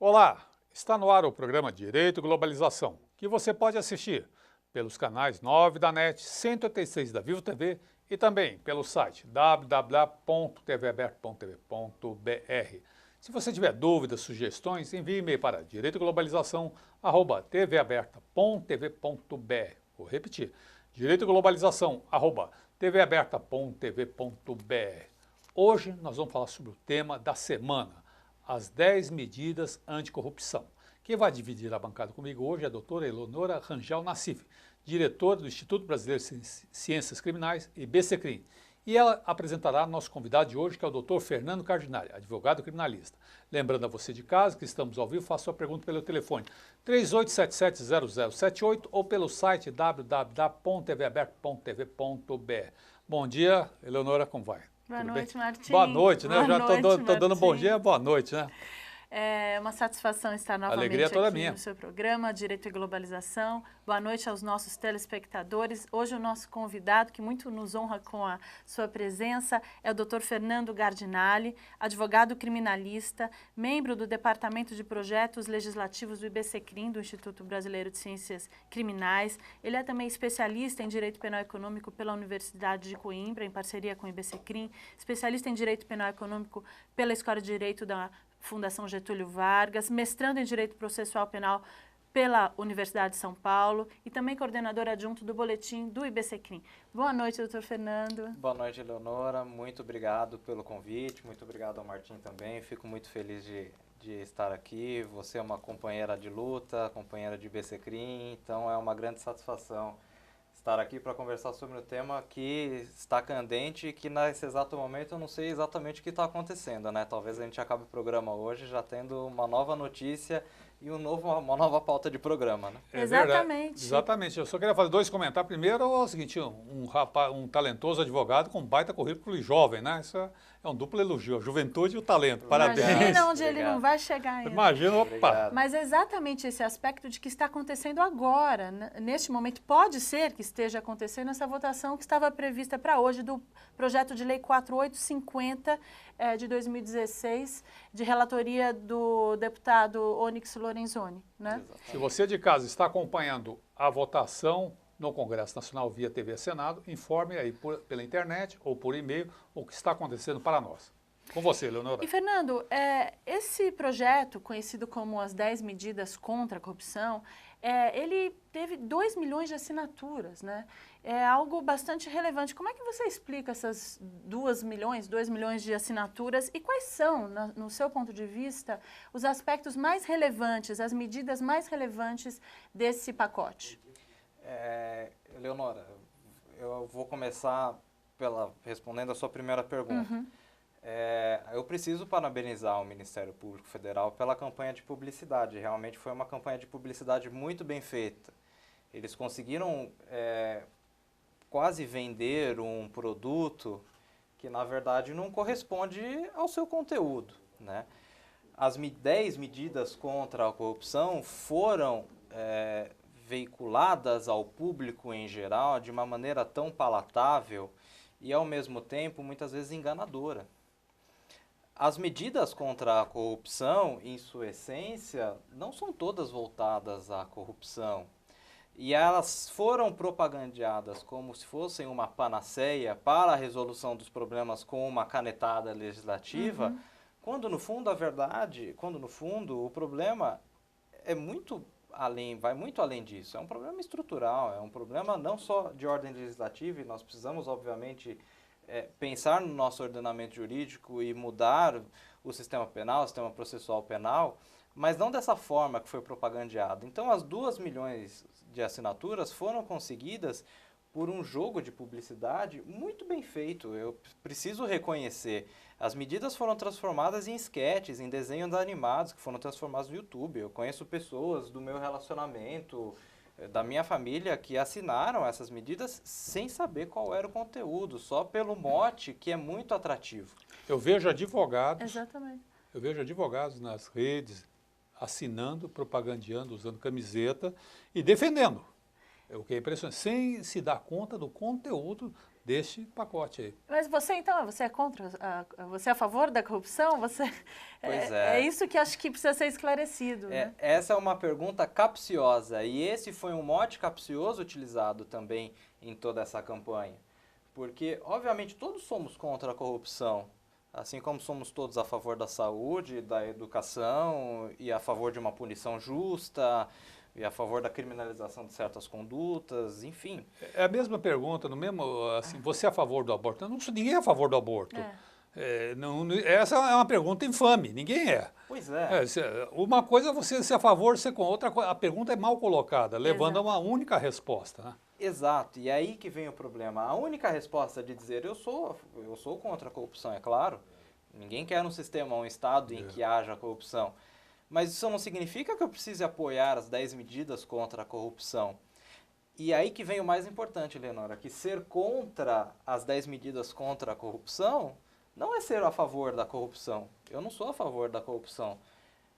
Olá, está no ar o programa Direito e Globalização, que você pode assistir pelos canais 9 da NET, 186 da Vivo TV e também pelo site www.tvaberto.tv.br. Se você tiver dúvidas, sugestões, envie e-mail para direitoglobalização@tvaberta.tv.br. Vou repetir, direitoglobalização@tvaberta.tv.br. Hoje nós vamos falar sobre o tema da semana, as 10 medidas anticorrupção. Quem vai dividir a bancada comigo hoje é a doutora Eleonora Rangel Nassif, diretora do Instituto Brasileiro de Ciências Criminais, IBCCRIM. E ela apresentará nosso convidado de hoje, que é o doutor Fernando Cardinale, advogado criminalista. Lembrando a você de casa que estamos ao vivo, faça sua pergunta pelo telefone 3877-0078 ou pelo site www.tvaberto.tv.br. Bom dia, Eleonora, como vai? Boa noite, Martim. Boa noite, né? Boa Já noite, estou dando bom dia, boa noite, né? É uma satisfação estar novamente Alegria toda aqui minha. no seu programa Direito e Globalização. Boa noite aos nossos telespectadores. Hoje o nosso convidado, que muito nos honra com a sua presença, é o Dr. Fernando Cardinale, advogado criminalista, membro do Departamento de Projetos Legislativos do IBCCRIM, do Instituto Brasileiro de Ciências Criminais. Ele é também especialista em Direito Penal Econômico pela Universidade de Coimbra, em parceria com o IBCCRIM, especialista em Direito Penal Econômico pela Escola de Direito da Fundação Getúlio Vargas, mestrando em Direito Processual Penal pela Universidade de São Paulo e também coordenador adjunto do boletim do IBCCRIM. Boa noite, doutor Fernando. Boa noite, Eleonora. Muito obrigado pelo convite, muito obrigado ao Martim também. Fico muito feliz de estar aqui. Você é uma companheira de luta, companheira de IBCCRIM, então é uma grande satisfação estar aqui para conversar sobre um tema que está candente e que nesse exato momento eu não sei exatamente o que está acontecendo, né? Talvez a gente acabe o programa hoje já tendo uma nova notícia e uma nova pauta de programa, né? Exatamente. Exatamente. Eu só queria fazer dois comentários. Primeiro é o seguinte, um talentoso advogado com baita currículo e jovem, né? Isso é um duplo elogio, a juventude e o talento. Parabéns. Imagina onde ele não vai chegar ainda. Imagina, opa. Obrigado. Mas é exatamente esse aspecto de que está acontecendo agora, neste momento, pode ser que esteja acontecendo essa votação que estava prevista para hoje do projeto de lei 4850 de 2016, de relatoria do deputado Onyx Lorenzoni, né? Se você de casa está acompanhando a votação no Congresso Nacional via TV Senado, informe aí pela internet ou por e-mail o que está acontecendo para nós. Com você, Leonora. E, Fernando, esse projeto, conhecido como as 10 medidas contra a corrupção, ele teve 2 milhões de assinaturas, né? É algo bastante relevante. Como é que você explica essas 2 milhões de assinaturas e quais são, no seu ponto de vista, os aspectos mais relevantes, as medidas mais relevantes desse pacote? Leonora, eu vou começar respondendo a sua primeira pergunta. Uhum. Eu preciso parabenizar o Ministério Público Federal pela campanha de publicidade. Realmente foi uma campanha de publicidade muito bem feita. Eles conseguiram quase vender um produto que, na verdade, não corresponde ao seu conteúdo, né? As 10 medidas contra a corrupção foram veiculadas ao público em geral de uma maneira tão palatável e, ao mesmo tempo, muitas vezes enganadora. As medidas contra a corrupção, em sua essência, não são todas voltadas à corrupção. E elas foram propagandeadas como se fossem uma panaceia para a resolução dos problemas com uma canetada legislativa, quando no fundo o problema vai muito além disso. É um problema estrutural, é um problema não só de ordem legislativa, e nós precisamos, obviamente, pensar no nosso ordenamento jurídico e mudar o sistema penal, o sistema processual penal, mas não dessa forma que foi propagandeado. Então, as 2 milhões de assinaturas foram conseguidas por um jogo de publicidade muito bem feito. Eu preciso reconhecer. As medidas foram transformadas em esquetes, em desenhos animados que foram transformados no YouTube. Eu conheço pessoas do meu relacionamento, da minha família, que assinaram essas medidas sem saber qual era o conteúdo, só pelo mote, que é muito atrativo. Eu vejo advogados. Exatamente. Eu vejo advogados nas redes assinando, propagandeando, usando camiseta e defendendo. O que é impressionante, sem se dar conta do conteúdo deste pacote aí. Mas você, então, você é contra, você é a favor da corrupção? Pois é. É isso que acho que precisa ser esclarecido, né? Essa é uma pergunta capciosa, e esse foi um mote capcioso utilizado também em toda essa campanha. Porque, obviamente, todos somos contra a corrupção, assim como somos todos a favor da saúde, da educação, e a favor de uma punição justa, e a favor da criminalização de certas condutas, enfim. É a mesma pergunta, no mesmo, assim, você é a favor do aborto? Ninguém é a favor do aborto. Essa é uma pergunta infame, ninguém é. Pois é. Uma coisa é você ser a favor, ser contra, outra a pergunta é mal colocada, levando a uma única resposta, né? Exato, e aí que vem o problema. A única resposta de dizer eu sou contra a corrupção, é claro. Ninguém quer um sistema, um Estado em que haja corrupção. Mas isso não significa que eu precise apoiar as 10 medidas contra a corrupção. E aí que vem o mais importante, Leonora, que ser contra as 10 medidas contra a corrupção não é ser a favor da corrupção. Eu não sou a favor da corrupção.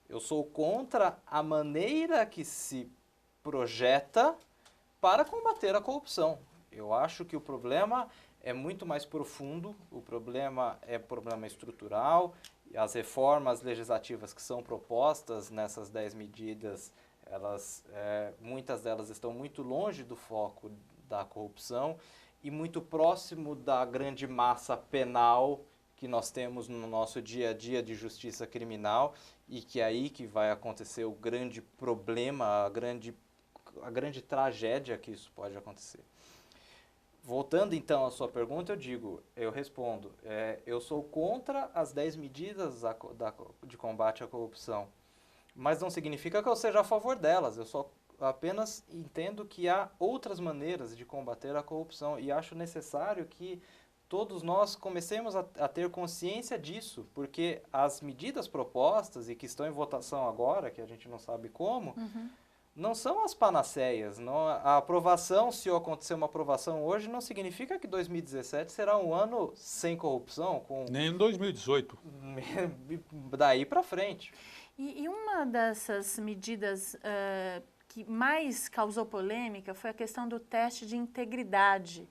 Eu sou contra a maneira que se projeta para combater a corrupção. Eu acho que o problema é muito mais profundo, o problema é problema estrutural, e as reformas legislativas que são propostas nessas 10 medidas, muitas delas estão muito longe do foco da corrupção e muito próximo da grande massa penal que nós temos no nosso dia a dia de justiça criminal, e que é aí que vai acontecer o grande problema, a grande tragédia que isso pode acontecer. Voltando então à sua pergunta, eu respondo, eu sou contra as 10 medidas de combate à corrupção, mas não significa que eu seja a favor delas, eu só apenas entendo que há outras maneiras de combater a corrupção e acho necessário que todos nós comecemos a ter consciência disso, porque as medidas propostas e que estão em votação agora, que a gente não sabe como, não são as panaceias. A aprovação, se acontecer uma aprovação hoje, não significa que 2017 será um ano sem corrupção. Nem em 2018. Daí para frente. E uma dessas medidas que mais causou polêmica foi a questão do teste de integridade.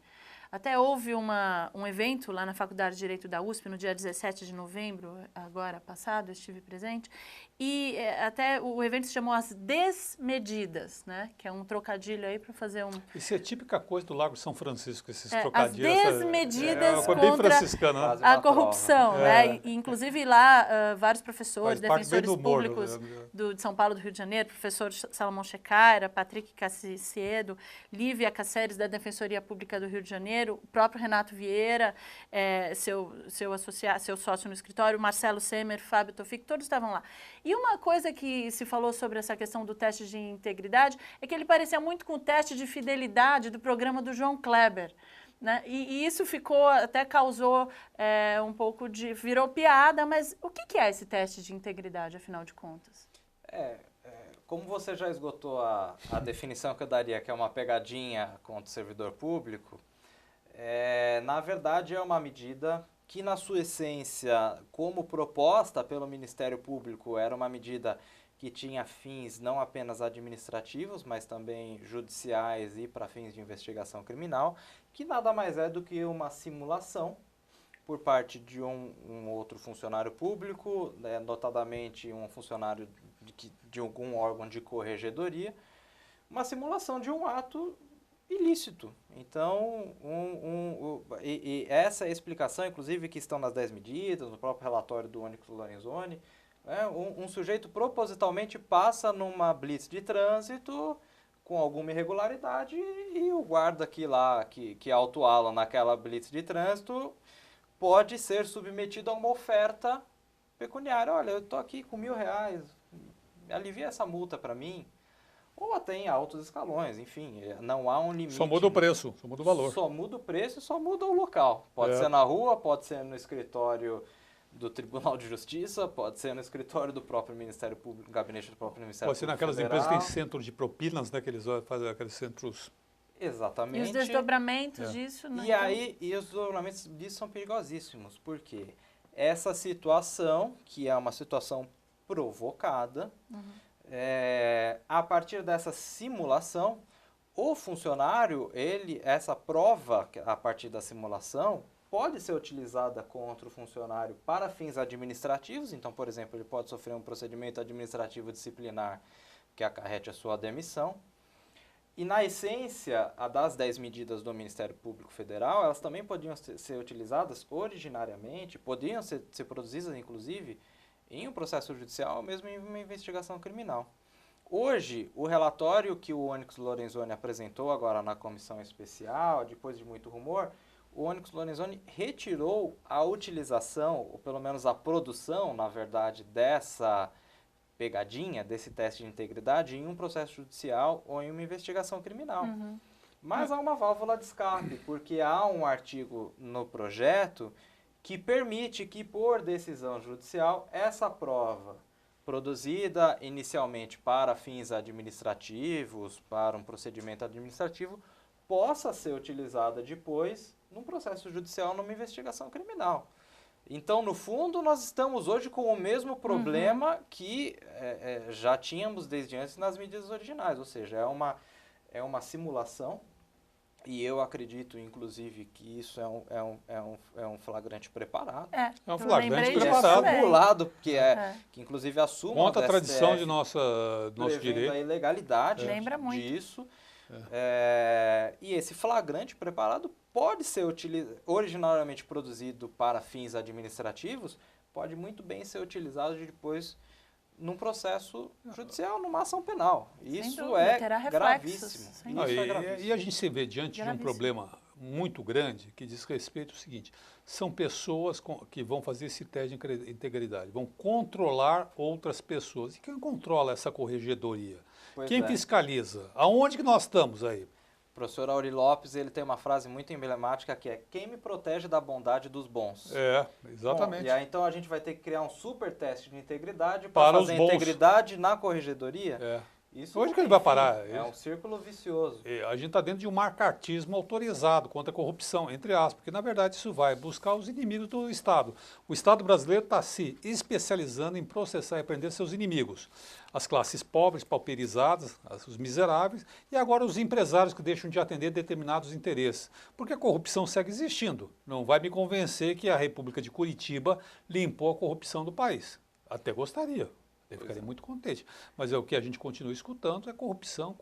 Até houve um evento lá na Faculdade de Direito da USP, no dia 17 de novembro, agora passado, eu estive presente, e até o evento se chamou As Desmedidas, né? Que é um trocadilho aí para fazer um... Isso é típica coisa do Lago São Francisco, esses trocadilhos. As desmedidas contra a corrupção, né? E, inclusive lá, vários professores, defensores públicos de São Paulo, do Rio de Janeiro, professor Salomão Checaira, Patrick Cassiedo, Lívia Cáceres, da Defensoria Pública do Rio de Janeiro, o próprio Renato Vieira, seu sócio no escritório, Marcelo Semer, Fábio Tofic, todos estavam lá. E uma coisa que se falou sobre essa questão do teste de integridade é que ele parecia muito com o teste de fidelidade do programa do João Kleber, né? E isso até causou um pouco virou piada, mas o que é esse teste de integridade, afinal de contas? Como você já esgotou a definição que eu daria, que é uma pegadinha contra o servidor público, na verdade é uma medida que, na sua essência, como proposta pelo Ministério Público, era uma medida que tinha fins não apenas administrativos, mas também judiciais e para fins de investigação criminal, que nada mais é do que uma simulação por parte de um outro funcionário público, notadamente um funcionário de algum órgão de corregedoria, uma simulação de um ato ilícito. Então, e essa explicação, inclusive, que estão nas 10 medidas, no próprio relatório do Onyx Lorenzoni, um sujeito propositalmente passa numa blitz de trânsito com alguma irregularidade e o guarda que autuá-lo naquela blitz de trânsito pode ser submetido a uma oferta pecuniária. Olha, eu estou aqui com R$1.000, alivia essa multa para mim. Ou até em altos escalões, enfim, não há um limite. Só muda o preço, só muda o valor. Só muda o preço e só muda o local. Pode ser na rua, pode ser no escritório do Tribunal de Justiça, pode ser no escritório do próprio Ministério Público, gabinete do próprio Ministério Público. Pode ser naquelas empresas que têm centros de propinas, né, que eles fazem aqueles centros... Exatamente. E os desdobramentos disso... Né? E os desdobramentos disso são perigosíssimos, porque essa situação, que é uma situação provocada, a partir dessa simulação, O funcionário, essa prova, a partir da simulação, pode ser utilizada contra o funcionário para fins administrativos. Então, por exemplo, ele pode sofrer um procedimento administrativo disciplinar que acarrete a sua demissão. E, na essência, a das 10 medidas do Ministério Público Federal, elas também podiam ser utilizadas originariamente, podiam ser produzidas, inclusive, em um processo judicial ou mesmo em uma investigação criminal. Hoje, o relatório que o Onyx Lorenzoni apresentou agora na comissão especial, depois de muito rumor, o Onyx Lorenzoni retirou a utilização, ou pelo menos a produção, na verdade, dessa pegadinha, desse teste de integridade em um processo judicial ou em uma investigação criminal. Mas há uma válvula de escape, porque há um artigo no projeto que permite que, por decisão judicial, essa prova produzida inicialmente para fins administrativos, para um procedimento administrativo, possa ser utilizada depois num processo judicial, numa investigação criminal. Então, no fundo, nós estamos hoje com o mesmo problema que já tínhamos desde antes nas medidas originais, ou seja, é uma simulação, e eu acredito, inclusive, que isso é um flagrante preparado. É um flagrante preparado. É simulado, que inclusive assume contra a tradição de nosso direito. A ilegalidade Lembra muito disso. E esse flagrante preparado pode ser originariamente produzido para fins administrativos, pode muito bem ser utilizado depois num processo judicial, numa ação penal. Isso é gravíssimo. E a gente se vê diante de um problema muito grande que diz respeito ao seguinte: são pessoas que vão fazer esse teste de integridade, vão controlar outras pessoas. E quem controla essa corregedoria? Quem fiscaliza? Aonde que nós estamos aí? O professor Auri Lopes, ele tem uma frase muito emblemática que é: quem me protege da bondade dos bons? Exatamente. Bom, e aí então a gente vai ter que criar um super teste de integridade para fazer integridade na corregedoria? Isso, hoje que ele vai parar? É um círculo vicioso. A gente está dentro de um marcartismo autorizado contra a corrupção, entre aspas, porque na verdade isso vai buscar os inimigos do Estado. O Estado brasileiro está se especializando em processar e prender seus inimigos. As classes pobres, pauperizadas, os miseráveis, e agora os empresários que deixam de atender determinados interesses. Porque a corrupção segue existindo. Não vai me convencer que a República de Curitiba limpou a corrupção do país. Até gostaria. Eu ficaria muito contente. Mas o que a gente continua escutando é corrupção,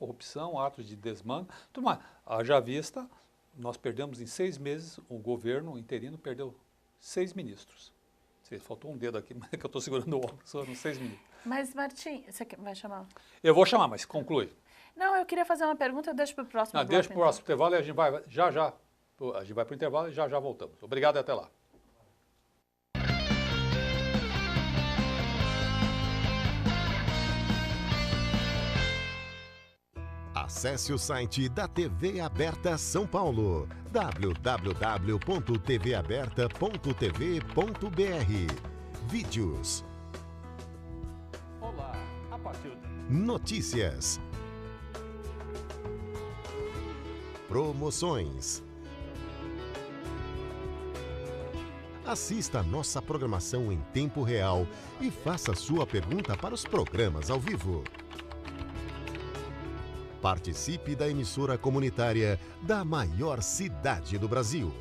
atos de desmando. Tudo mais. Haja vista, nós perdemos em 6 meses, o governo interino perdeu 6 ministros. Faltou um dedo aqui, mas é que eu estou segurando o óculos, foram 6 ministros. Mas, Martim, você vai chamar? Eu vou chamar, mas conclui. Não, eu queria fazer uma pergunta, eu deixo para o próximo bloco. Deixa para o próximo intervalo e a gente vai a gente vai para o intervalo e já voltamos. Obrigado e até lá. Acesse o site da TV Aberta São Paulo, www.tvaberta.tv.br. Vídeos. Olá, a partir de... Notícias. Promoções. Assista a nossa programação em tempo real e faça sua pergunta para os programas ao vivo. Participe da emissora comunitária da maior cidade do Brasil.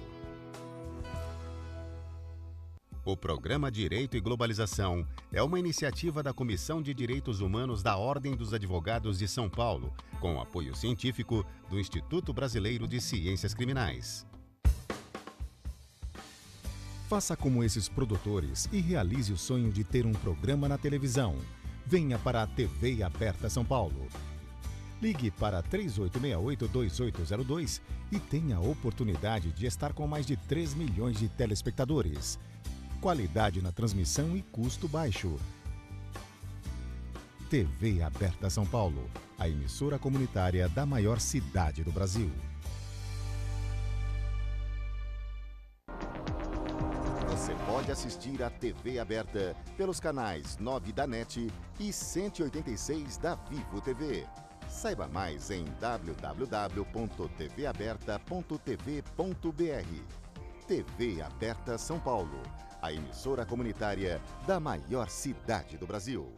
O programa Direito e Globalização é uma iniciativa da Comissão de Direitos Humanos da Ordem dos Advogados de São Paulo, com apoio científico do Instituto Brasileiro de Ciências Criminais. Faça como esses produtores e realize o sonho de ter um programa na televisão. Venha para a TV Aberta São Paulo. Ligue para 3868-2802 e tenha a oportunidade de estar com mais de 3 milhões de telespectadores. Qualidade na transmissão e custo baixo. TV Aberta São Paulo, a emissora comunitária da maior cidade do Brasil. Você pode assistir a TV Aberta pelos canais 9 da NET e 186 da Vivo TV. Saiba mais em www.tvaberta.tv.br. TV Aberta São Paulo, a emissora comunitária da maior cidade do Brasil.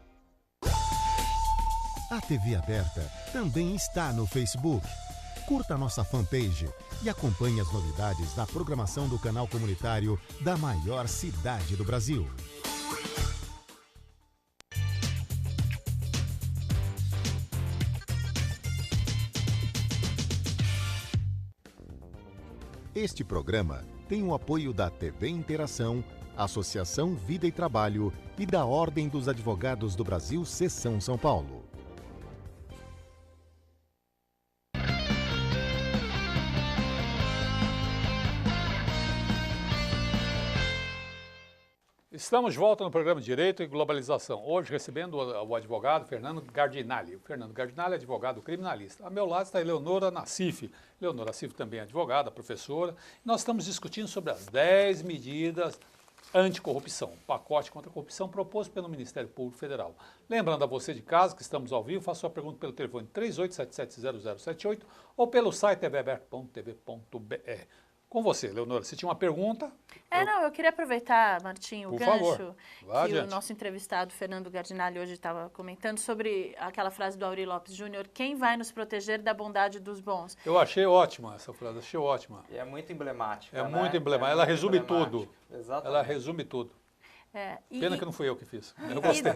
A TV Aberta também está no Facebook. curta nossa fanpage e acompanhe as novidades da programação do canal comunitário da maior cidade do Brasil. Este programa tem o apoio da TV Interação, Associação Vida e Trabalho e da Ordem dos Advogados do Brasil, Seção São Paulo. Estamos de volta no programa Direito e Globalização. Hoje recebendo o advogado Fernando Gardinali. O Fernando Gardinali é advogado criminalista. A meu lado está a Eleonora Nassif. Eleonora Nassif também é advogada, professora. Nós estamos discutindo sobre as 10 medidas anticorrupção, pacote contra a corrupção proposto pelo Ministério Público Federal. Lembrando a você de casa que estamos ao vivo, faça sua pergunta pelo telefone 38770078 ou pelo site tvaberto.tv.br. Com você, Leonora, você tinha uma pergunta? Não, eu queria aproveitar, Martinho, o Por gancho favor. Vá que adiante. o nosso entrevistado, Fernando Gardinali, hoje estava comentando sobre aquela frase do Aury Lopes Júnior, quem vai nos proteger da bondade dos bons? Eu achei ótima essa frase, achei ótima. E é muito emblemática, É né? muito emblemática, ela muito resume emblemática. tudo. Exatamente. Ela resume tudo. Pena que não fui eu que fiz. Eu gostei.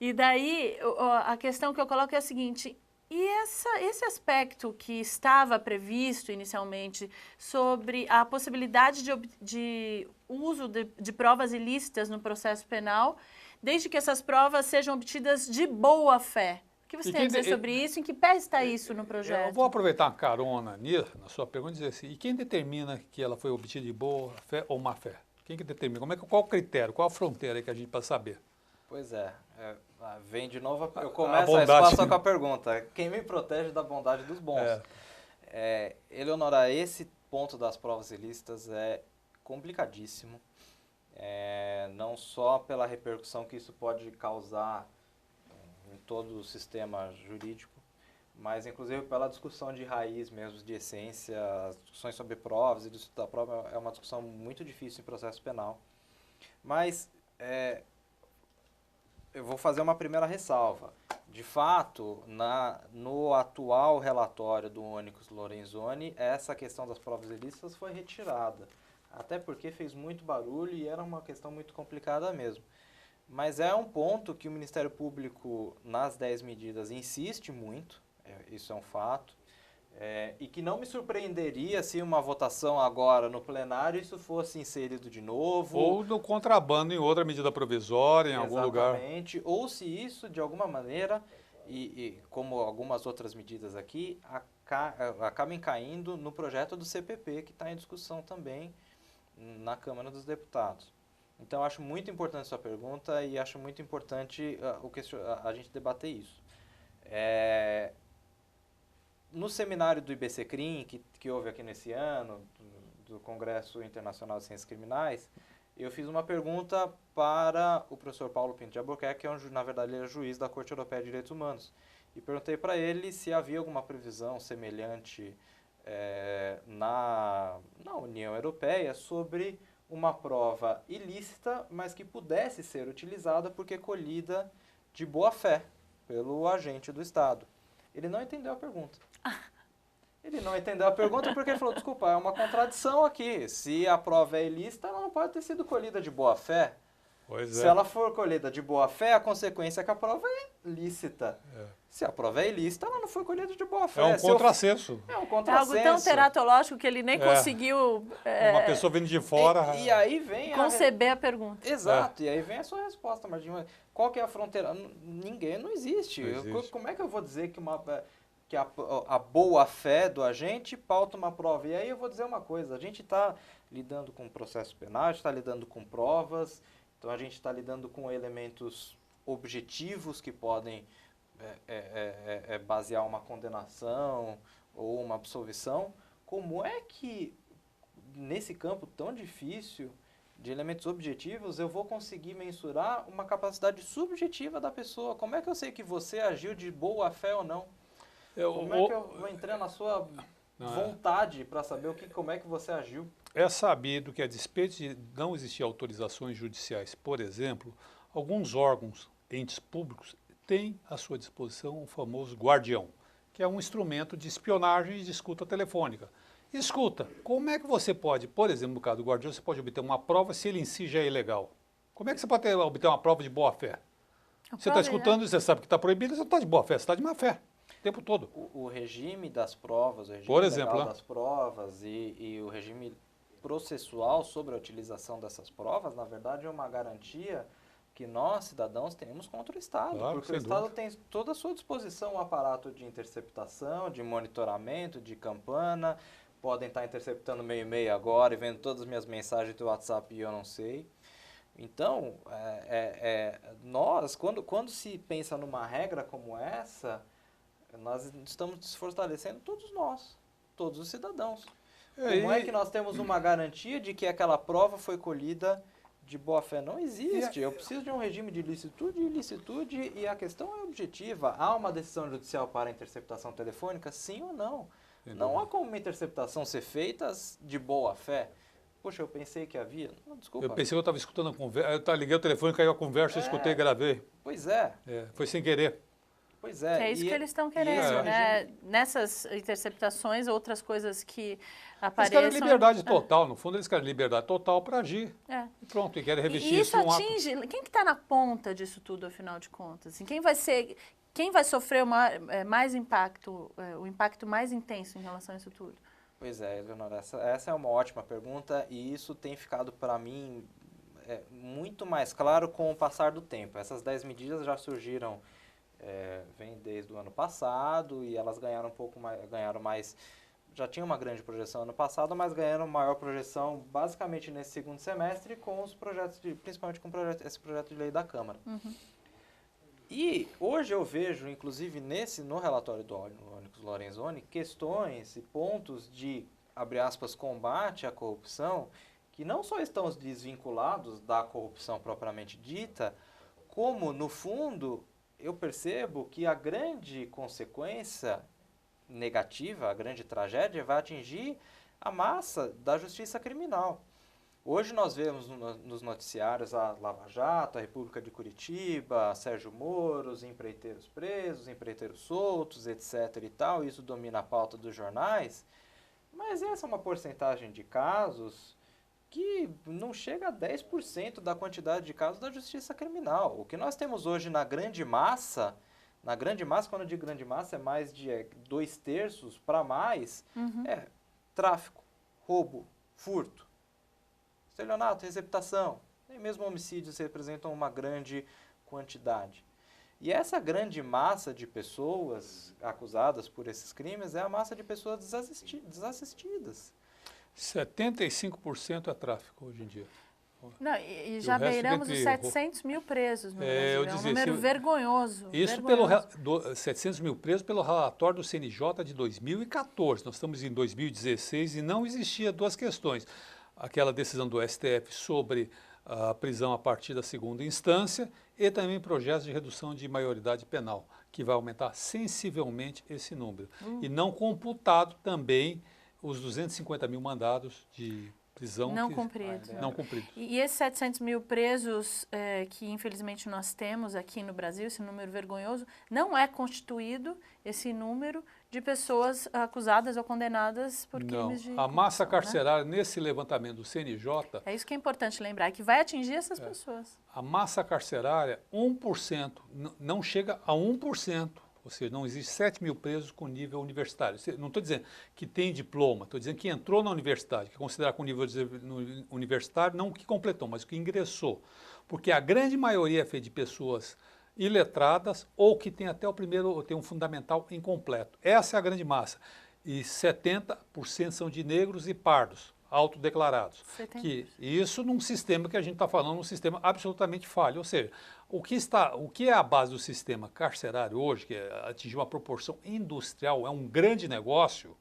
E daí, a questão que eu coloco é a seguinte, esse aspecto que estava previsto inicialmente sobre a possibilidade de uso de provas ilícitas no processo penal, desde que essas provas sejam obtidas de boa fé. O que você tem a dizer sobre isso? Em que pé está isso no projeto? Eu vou aproveitar uma carona na sua pergunta e dizer assim, e quem determina que ela foi obtida de boa fé ou má fé? Quem que determina? Qual o critério? Qual a fronteira que a gente pode saber? Pois vem de novo, eu começo a passar com a pergunta, quem me protege da bondade dos bons? Eleonora, esse ponto das provas ilícitas é complicadíssimo, não só pela repercussão que isso pode causar em todo o sistema jurídico, mas inclusive pela discussão de raiz mesmo, de essência, as discussões sobre provas e discussão da prova é uma discussão muito difícil em processo penal. Mas eu vou fazer uma primeira ressalva. De fato, no atual relatório do Onyx Lorenzoni, essa questão das provas ilícitas foi retirada. Até porque fez muito barulho e era uma questão muito complicada mesmo. Mas é um ponto que o Ministério Público, nas 10 medidas, insiste muito, isso é um fato, e que não me surpreenderia se uma votação agora no plenário isso fosse inserido de novo. Ou no contrabando em outra medida provisória, em algum lugar. Exatamente, ou se isso, de alguma maneira, e como algumas outras medidas aqui, acabem caindo no projeto do CPP, que está em discussão também na Câmara dos Deputados. Então, acho muito importante sua pergunta e acho muito importante a gente debater isso. No seminário do IBCCRIM, que houve aqui nesse ano, do Congresso Internacional de Ciências Criminais, eu fiz uma pergunta para o professor Paulo Pinto de Albuquerque, que na verdade ele é juiz da Corte Europeia de Direitos Humanos, e perguntei para ele se havia alguma previsão semelhante na União Europeia sobre uma prova ilícita, mas que pudesse ser utilizada porque colhida de boa fé pelo agente do Estado. Ele não entendeu a pergunta. Ele não entendeu a pergunta porque ele falou, desculpa, é uma contradição aqui. Se a prova é ilícita, ela não pode ter sido colhida de boa fé. Pois Se ela for colhida de boa fé, a consequência é que a prova é lícita. Se a prova é ilícita, ela não foi colhida de boa fé. É um contrassenso. É um É contrassenso. algo tão teratológico que ele nem conseguiu Uma pessoa vindo de fora... E aí vem conceber a pergunta. Exato, e aí vem a sua resposta, Martinho. Qual que é a fronteira? Ninguém, não existe. Como é que eu vou dizer que a boa-fé do agente pauta uma prova? E aí eu vou dizer uma coisa, a gente está lidando com processo penal, a gente está lidando com provas, então a gente está lidando com elementos objetivos que podem basear uma condenação ou uma absolvição. Como é que, nesse campo tão difícil de elementos objetivos, eu vou conseguir mensurar uma capacidade subjetiva da pessoa? Como é que eu sei que você agiu de boa fé ou não? Como é que eu vou entrar na sua vontade para saber como é que você agiu? É sabido que, a despeito de não existir autorizações judiciais, por exemplo, alguns órgãos, entes públicos, têm à sua disposição o famoso guardião, que é um instrumento de espionagem e de escuta telefônica. Escuta, como é que você pode, por exemplo, no caso do Guardião, você pode obter uma prova se ele em si já é ilegal? Como é que você pode obter uma prova de boa-fé? Você está escutando e você sabe que está proibido, você não está de boa-fé, você está de má-fé o tempo todo. O regime das provas, o regime Por exemplo, legal das provas e o regime processual sobre a utilização dessas provas, na verdade, é uma garantia que nós, cidadãos, temos contra o Estado. Claro, porque o Estado tem toda à sua disposição um aparato de interceptação, de monitoramento, de campana. Podem estar interceptando meu e-mail agora e vendo todas as minhas mensagens do WhatsApp e eu não sei. Então, nós, quando se pensa numa regra como essa, nós estamos desfortalecendo todos nós, todos os cidadãos. Como é que nós temos uma garantia de que aquela prova foi colhida de boa fé? Não existe. Eu preciso de um regime de licitude e ilicitude e a questão é objetiva. Há uma decisão judicial para a interceptação telefônica, sim ou não? Não há como uma interceptação ser feita de boa fé. Poxa, eu pensei que havia. Não, desculpa. Eu pensei que eu estava escutando a conversa. Eu liguei o telefone, caiu a conversa, eu escutei e gravei. Pois é. Foi sem querer. Pois é. É isso que eles estão querendo, né? Nessas interceptações, outras coisas que apareçam... Eles querem liberdade total, no fundo eles querem liberdade total para agir. E pronto, e querem revestir e isso isso em um atinge... Quem que está na ponta disso tudo, afinal de contas? Assim, quem vai sofrer mais impacto, o impacto mais intenso em relação a isso tudo? Pois é, Eleonora, essa é uma ótima pergunta e isso tem ficado para mim muito mais claro com o passar do tempo. Essas 10 medidas já surgiram, vem desde o ano passado e elas ganharam mais, já tinham uma grande projeção ano passado, mas ganharam maior projeção basicamente nesse segundo semestre com os projetos, principalmente com esse projeto de lei da Câmara. E hoje eu vejo, inclusive no relatório do Onyx Lorenzoni, questões e pontos de, abre aspas, combate à corrupção, que não só estão desvinculados da corrupção propriamente dita, como, no fundo, eu percebo que a grande consequência negativa, a grande tragédia, vai atingir a massa da justiça criminal. Hoje nós vemos nos noticiários a Lava Jato, a República de Curitiba, Sérgio Moro, os empreiteiros presos, empreiteiros soltos, etc. e tal. Isso domina a pauta dos jornais. Mas essa é uma porcentagem de casos que não chega a 10% da quantidade de casos da justiça criminal. O que nós temos hoje na grande massa, quando eu digo grande massa, é mais de 2/3 para mais, é tráfico, roubo, furto. Estelionato, receptação, nem mesmo homicídios representam uma grande quantidade. E essa grande massa de pessoas acusadas por esses crimes é a massa de pessoas desassistidas. 75% é tráfico hoje em dia. Não, e já beiramos os 700 mil presos no Brasil. É um número vergonhoso. Isso 700 mil presos pelo relatório do CNJ de 2014. Nós estamos em 2016 e não existia duas questões. Aquela decisão do STF sobre a prisão a partir da segunda instância e também projetos de redução de maioridade penal, que vai aumentar sensivelmente esse número. E não computado também os 250 mil mandados de prisão não cumpridos. Não cumpridos. E esses 700 mil presos que infelizmente nós temos aqui no Brasil, esse número vergonhoso, não é constituído esse número de pessoas acusadas ou condenadas por crimes de a massa corrupção, carcerária, nesse levantamento do CNJ... É isso que é importante lembrar, que vai atingir essas pessoas. A massa carcerária, 1%, não chega a 1%. Ou seja, não existe 7 mil presos com nível universitário. Não estou dizendo que tem diploma, estou dizendo que entrou na universidade, que é considerado com nível universitário, não que completou, mas que ingressou. Porque a grande maioria é feita de pessoas iletradas ou que tem até tem um fundamental incompleto. Essa é a grande massa. E 70% são de negros e pardos, autodeclarados. Que isso num sistema que a gente está falando, um sistema absolutamente falho. Ou seja, o que é a base do sistema carcerário hoje, que atingiu uma proporção industrial, é um grande negócio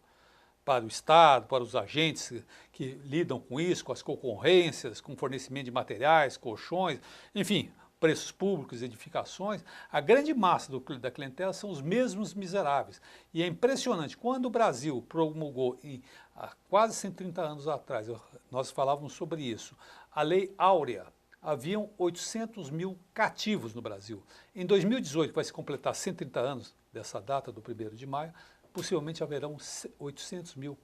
para o Estado, para os agentes que lidam com isso, com as concorrências, com fornecimento de materiais, colchões, enfim, preços públicos, edificações. A grande massa da clientela são os mesmos miseráveis. E é impressionante, quando o Brasil promulgou, há quase 130 anos atrás, nós falávamos sobre isso, a Lei Áurea. haviam 800 mil cativos no Brasil. Em 2018, que vai se completar 130 anos dessa data do 1º de maio, possivelmente haverão 800 mil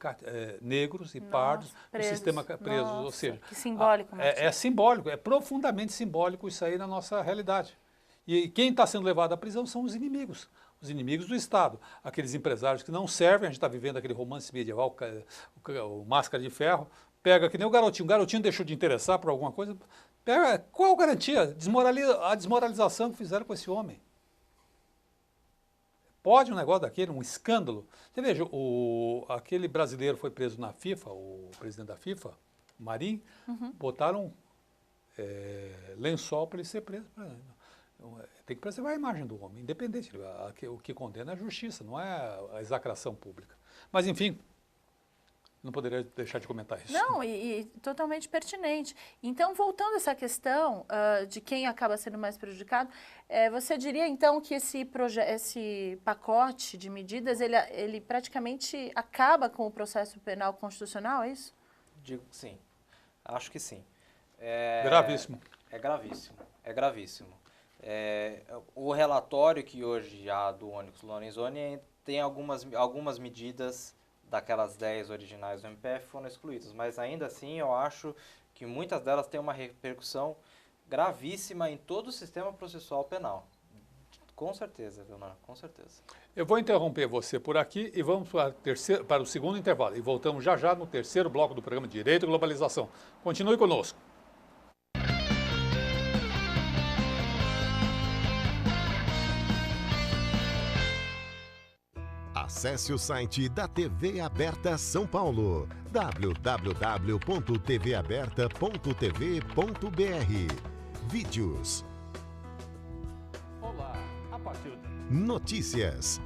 negros e pardos no sistema presos. Nossa, ou seja, que simbólico. é simbólico, é profundamente simbólico isso aí na nossa realidade. E quem está sendo levado à prisão são os inimigos do Estado. Aqueles empresários que não servem, a gente está vivendo aquele romance medieval, o Máscara de Ferro, pega que nem o garotinho deixou de interessar por alguma coisa, pega, qual a garantia? A desmoralização que fizeram com esse homem. Pode um negócio daquele, um escândalo? Você veja, aquele brasileiro foi preso na FIFA, o presidente da FIFA, Marinho, botaram lençol para ele ser preso. Tem que preservar a imagem do homem, independente. O que condena é a justiça, não é a execração pública. Mas, enfim, não poderia deixar de comentar isso. Não, e totalmente pertinente. Então, voltando a essa questão de quem acaba sendo mais prejudicado, você diria, então, que esse pacote de medidas, ele praticamente acaba com o processo penal constitucional, é isso? Digo que sim. Acho que sim. Gravíssimo. É gravíssimo. É gravíssimo. O relatório que hoje há do Onyx Lorenzoni tem algumas medidas daquelas 10 originais do MPF foram excluídas, mas ainda assim eu acho que muitas delas têm uma repercussão gravíssima em todo o sistema processual penal. Com certeza, Leonardo, com certeza. Eu vou interromper você por aqui e vamos para o segundo intervalo. E voltamos já no terceiro bloco do programa Direito e Globalização. Continue conosco. Acesse o site da TV Aberta São Paulo, www.tvaberta.tv.br. Vídeos. Olá, a partir de... Notícias.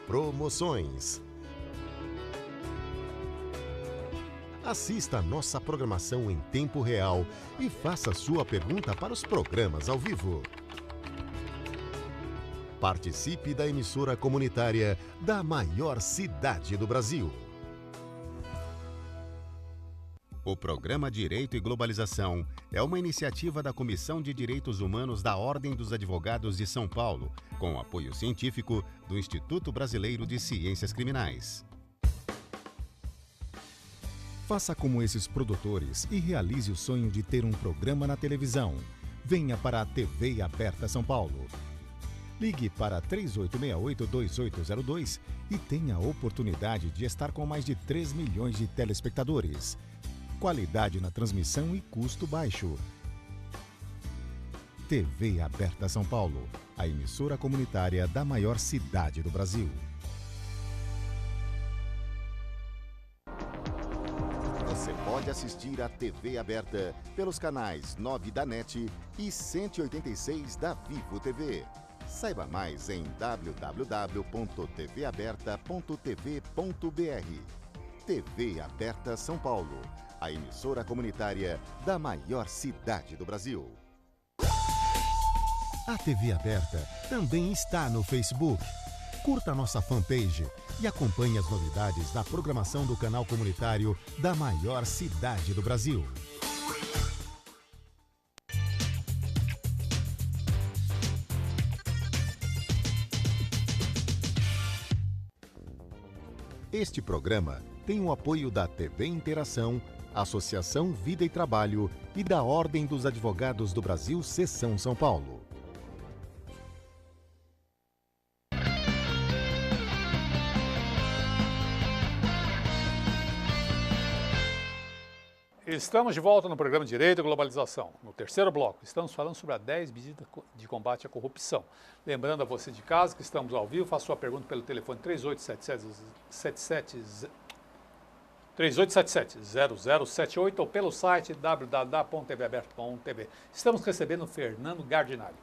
Promoções. Assista a nossa programação em tempo real e faça sua pergunta para os programas ao vivo. Participe da emissora comunitária da maior cidade do Brasil. O programa Direito e Globalização é uma iniciativa da Comissão de Direitos Humanos da Ordem dos Advogados de São Paulo, com apoio científico do Instituto Brasileiro de Ciências Criminais. Faça como esses produtores e realize o sonho de ter um programa na televisão. Venha para a TV Aberta São Paulo. Ligue para 3868-2802 e tenha a oportunidade de estar com mais de 3 milhões de telespectadores. Qualidade na transmissão e custo baixo. TV Aberta São Paulo, a emissora comunitária da maior cidade do Brasil. Você pode assistir a TV Aberta pelos canais 9 da NET e 186 da Vivo TV. Saiba mais em www.tvaberta.tv.br. TV Aberta São Paulo, a emissora comunitária da maior cidade do Brasil. A TV Aberta também está no Facebook. Curta nossa fanpage e acompanhe as novidades da programação do canal comunitário da maior cidade do Brasil. Este programa tem o apoio da TV Interação, Associação Vida e Trabalho e da Ordem dos Advogados do Brasil, Seção São Paulo. Estamos de volta no programa Direito e Globalização. No terceiro bloco, estamos falando sobre as 10 medidas de combate à corrupção. Lembrando a você de casa que estamos ao vivo, faça sua pergunta pelo telefone 3877-0078 ou pelo site www.tvaberta.tv. Estamos recebendo o Fernando Gardinali.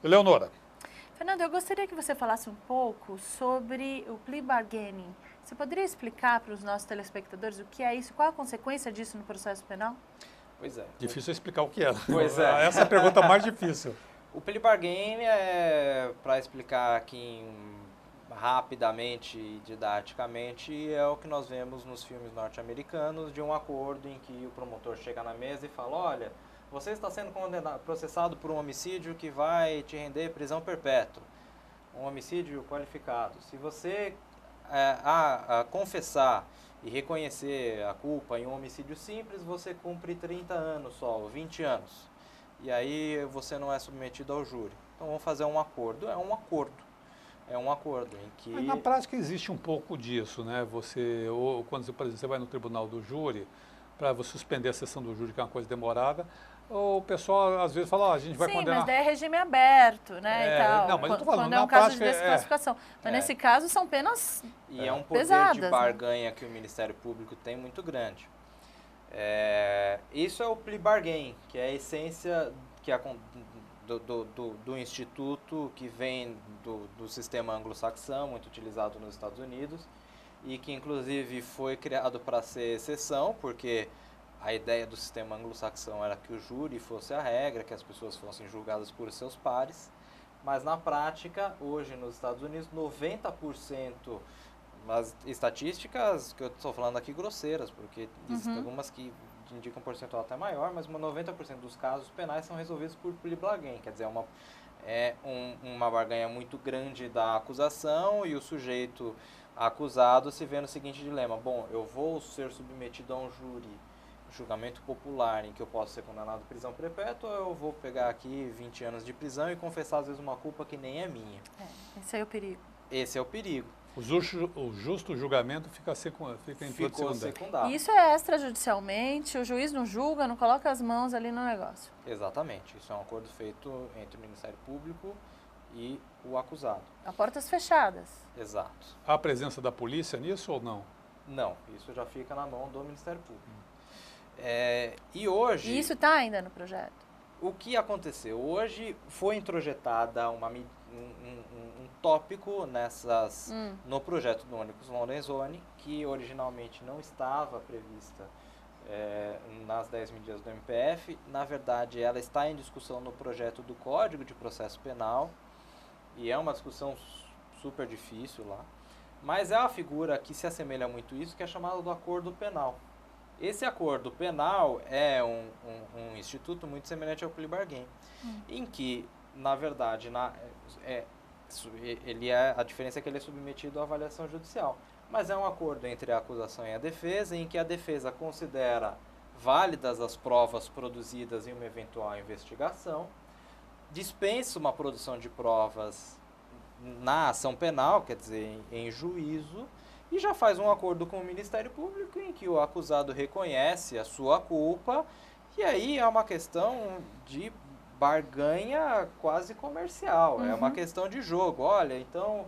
Leonora. Fernando, eu gostaria que você falasse um pouco sobre o plea bargaining. Você poderia explicar para os nossos telespectadores o que é isso? Qual a consequência disso no processo penal? Pois é. Difícil explicar o que é. Pois é. Essa é a pergunta mais difícil. O plea bargaining é, para explicar aqui em uma rapidamente e didaticamente, é o que nós vemos nos filmes norte-americanos, de um acordo em que o promotor chega na mesa e fala: olha, você está sendo processado por um homicídio que vai te render prisão perpétua, um homicídio qualificado. Se você confessar e reconhecer a culpa em um homicídio simples, você cumpre 30 anos só, ou 20 anos. E aí você não é submetido ao júri. Então vamos fazer um acordo. É um acordo em que... Mas na prática existe um pouco disso, né? Ou quando você, por exemplo, você vai no tribunal do júri, para você suspender a sessão do júri, que é uma coisa demorada, o pessoal às vezes fala, a gente vai condenar... Sim, mas daí é regime aberto, né, e tal. Não, mas eu tô falando, quando é um caso de desclassificação. Mas nesse caso são penas E é um poder pesadas, de barganha, né, que o Ministério Público tem muito grande. Isso é o plea bargain, que é a essência do instituto que vem do sistema anglo-saxão, muito utilizado nos Estados Unidos, e que inclusive foi criado para ser exceção, porque a ideia do sistema anglo-saxão era que o júri fosse a regra, que as pessoas fossem julgadas por seus pares, mas na prática, hoje nos Estados Unidos, 90%, as estatísticas que eu estou falando aqui grosseiras, porque existem algumas que indicam um percentual até maior, mas 90% dos casos penais são resolvidos por plea bargain, quer dizer, uma barganha muito grande da acusação e o sujeito acusado se vê no seguinte dilema: bom, eu vou ser submetido a um julgamento popular em que eu posso ser condenado à prisão perpétua, ou eu vou pegar aqui 20 anos de prisão e confessar às vezes uma culpa que nem é minha. Esse é o perigo. Esse é o perigo. O justo julgamento fica em Ficou secundário. E isso é extrajudicialmente, o juiz não julga, não coloca as mãos ali no negócio. Exatamente. Isso é um acordo feito entre o Ministério Público e o acusado. A portas fechadas. Exato. Há a presença da polícia nisso ou não? Não, isso já fica na mão do Ministério Público. E hoje... E isso está ainda no projeto? O que aconteceu? Hoje foi introjetada um tópico no projeto do Onyx Lorenzoni, que originalmente não estava prevista nas 10 medidas do MPF. Na verdade, ela está em discussão no projeto do Código de Processo Penal, e é uma discussão super difícil lá. Mas é uma figura que se assemelha muito a isso, que é chamada do acordo penal. Esse acordo penal é um instituto muito semelhante ao plea bargain, em que, na verdade, a diferença é que ele é submetido à avaliação judicial. Mas é um acordo entre a acusação e a defesa, em que a defesa considera válidas as provas produzidas em uma eventual investigação, dispensa uma produção de provas na ação penal, quer dizer, em juízo, e já faz um acordo com o Ministério Público em que o acusado reconhece a sua culpa, e aí é uma questão de barganha quase comercial, é uma questão de jogo. Olha, então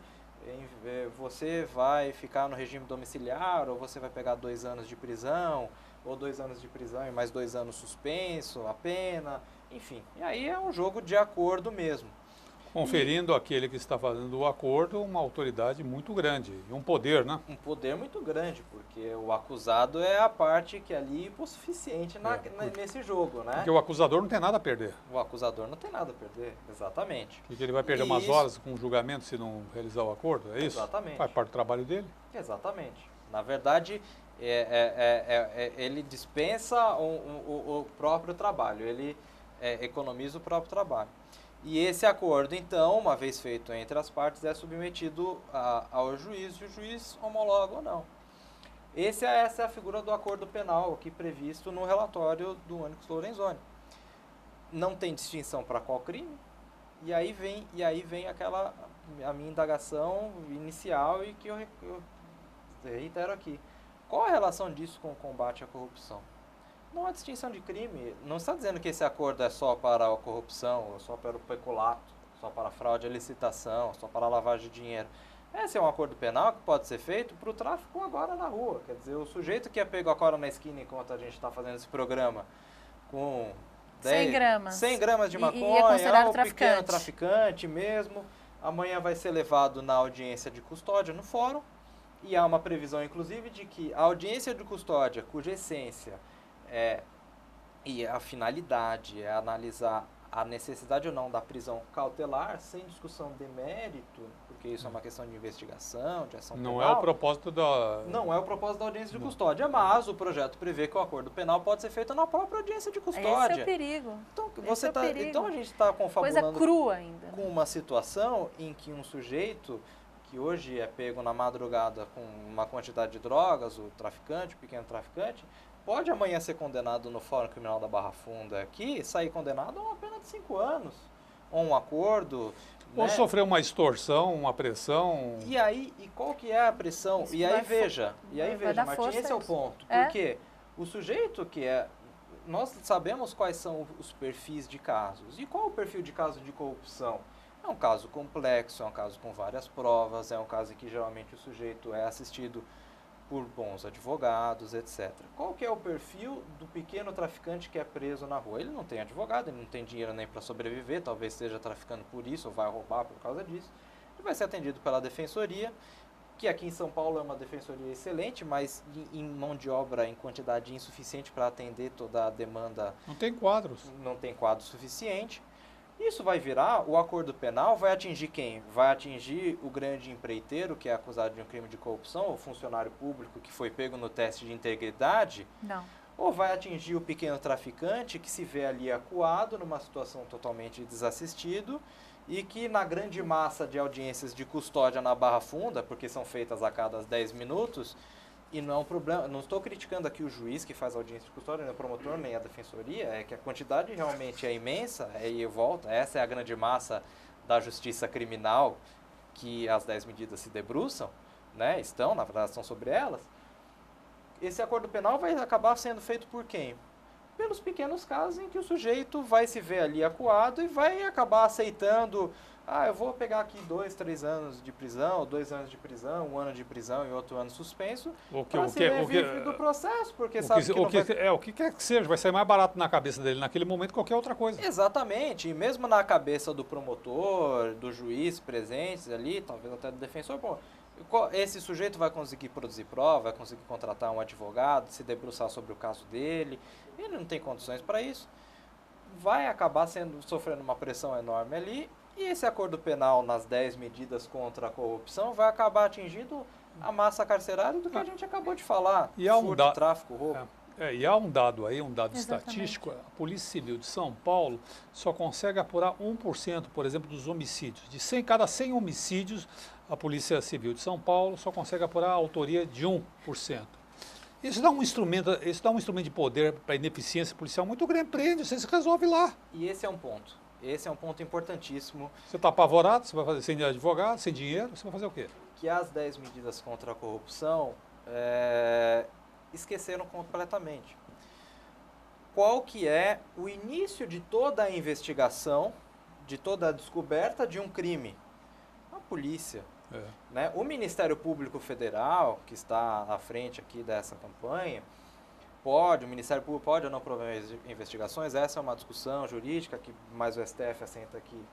você vai ficar no regime domiciliar, ou você vai pegar 2 anos de prisão, ou 2 anos de prisão e mais 2 anos suspenso, a pena, enfim. E aí é um jogo de acordo mesmo. Conferindo àquele que está fazendo o acordo uma autoridade muito grande e um poder, né? Um poder muito grande, porque o acusado é a parte que é ali hipossuficiente nesse jogo, né? Porque o acusador não tem nada a perder. O acusador não tem nada a perder, exatamente. Porque ele vai perder umas horas com o julgamento se não realizar o acordo, é isso? Exatamente. Faz parte do trabalho dele? Exatamente. Na verdade, ele dispensa o próprio trabalho, ele economiza o próprio trabalho. E esse acordo, então, uma vez feito entre as partes, é submetido ao juiz, e o juiz homologa ou não. Essa é a figura do acordo penal aqui previsto no relatório do Onyx Lorenzoni. Não tem distinção para qual crime, e aí vem a minha indagação inicial e que eu reitero aqui. Qual a relação disso com o combate à corrupção? Não há distinção de crime. Não está dizendo que esse acordo é só para a corrupção, ou só para o peculato, só para a fraude à licitação, só para a lavagem de dinheiro. Esse é um acordo penal que pode ser feito para o tráfico agora na rua. Quer dizer, o sujeito que é pego agora na esquina enquanto a gente está fazendo esse programa com 100 gramas. 100 gramas de maconha, é considerado um pequeno traficante mesmo. Amanhã vai ser levado na audiência de custódia no fórum. E há uma previsão, inclusive, de que a audiência de custódia, cuja essência e a finalidade é analisar a necessidade ou não da prisão cautelar, sem discussão de mérito, porque isso é uma questão de investigação, de ação penal. Não é o propósito da... Não é o propósito da audiência de custódia, mas o projeto prevê que o acordo penal pode ser feito na própria audiência de custódia. Esse é o perigo. Então a gente está confabulando coisa crua ainda. com uma situação em que um sujeito que hoje é pego na madrugada com uma quantidade de drogas, o traficante, o pequeno traficante, pode amanhã ser condenado no Fórum Criminal da Barra Funda aqui, sair condenado a uma pena de 5 anos, ou um acordo. Ou né? sofrer uma extorsão, uma pressão... E aí, e qual que é a pressão? Isso E aí vai veja, dar Martim, força esse é o isso. ponto. É. Porque o sujeito que é... Nós sabemos quais são os perfis de casos. E qual é o perfil de caso de corrupção? É um caso complexo, é um caso com várias provas, é um caso em que geralmente o sujeito é assistido por bons advogados, etc. Qual que é o perfil do pequeno traficante que é preso na rua? Ele não tem advogado, ele não tem dinheiro nem para sobreviver, talvez esteja traficando por isso, ou vai roubar por causa disso. Ele vai ser atendido pela defensoria, que aqui em São Paulo é uma defensoria excelente, mas em mão de obra em quantidade insuficiente para atender toda a demanda. Não tem quadros. Não tem quadro suficiente. Isso vai virar, o acordo penal vai atingir quem? Vai atingir o grande empreiteiro, que é acusado de um crime de corrupção, o funcionário público que foi pego no teste de integridade? Não. Ou vai atingir o pequeno traficante que se vê ali acuado, numa situação totalmente desassistido, e que na grande massa de audiências de custódia na Barra Funda, porque são feitas a cada 10 minutos, e não é um problema, não estou criticando aqui o juiz que faz audiência de custódia, nem o promotor, nem a defensoria, é que a quantidade realmente é imensa, e volta, essa é a grande massa da justiça criminal que as 10 medidas se debruçam, né, estão, na verdade, estão sobre elas. Esse acordo penal vai acabar sendo feito por quem? Pelos pequenos casos em que o sujeito vai se ver ali acuado e vai acabar aceitando, eu vou pegar aqui 2, 3 anos de prisão, 2 anos de prisão, 1 ano de prisão e outro ano suspenso, para se livre do processo, porque sabe que o que quer que seja, vai sair mais barato na cabeça dele naquele momento que qualquer outra coisa. Exatamente, e mesmo na cabeça do promotor, do juiz presentes ali, talvez até do defensor, esse sujeito vai conseguir produzir prova, vai conseguir contratar um advogado, se debruçar sobre o caso dele, ele não tem condições para isso, vai acabar sofrendo uma pressão enorme ali, e esse acordo penal nas 10 medidas contra a corrupção vai acabar atingindo a massa carcerária do que a gente acabou de falar, e há furto, tráfico, roubo. E há um dado aí, um dado Exatamente. estatístico, a Polícia Civil de São Paulo só consegue apurar 1%, por exemplo, dos homicídios. De cada 100 homicídios, a Polícia Civil de São Paulo só consegue apurar a autoria de 1%. Isso dá um instrumento de poder para a ineficiência policial muito grande. Prende, você se resolve lá. E esse é um ponto. Esse é um ponto importantíssimo. Você está apavorado, você vai fazer sem advogado, sem dinheiro, você vai fazer o quê? Que as 10 medidas contra a corrupção esqueceram completamente. Qual que é o início de toda a investigação, de toda a descoberta de um crime? A polícia. Né? O Ministério Público Federal, que está à frente aqui dessa campanha, o Ministério Público pode ou não promover investigações, essa é uma discussão jurídica, que mais o STF assenta aqui,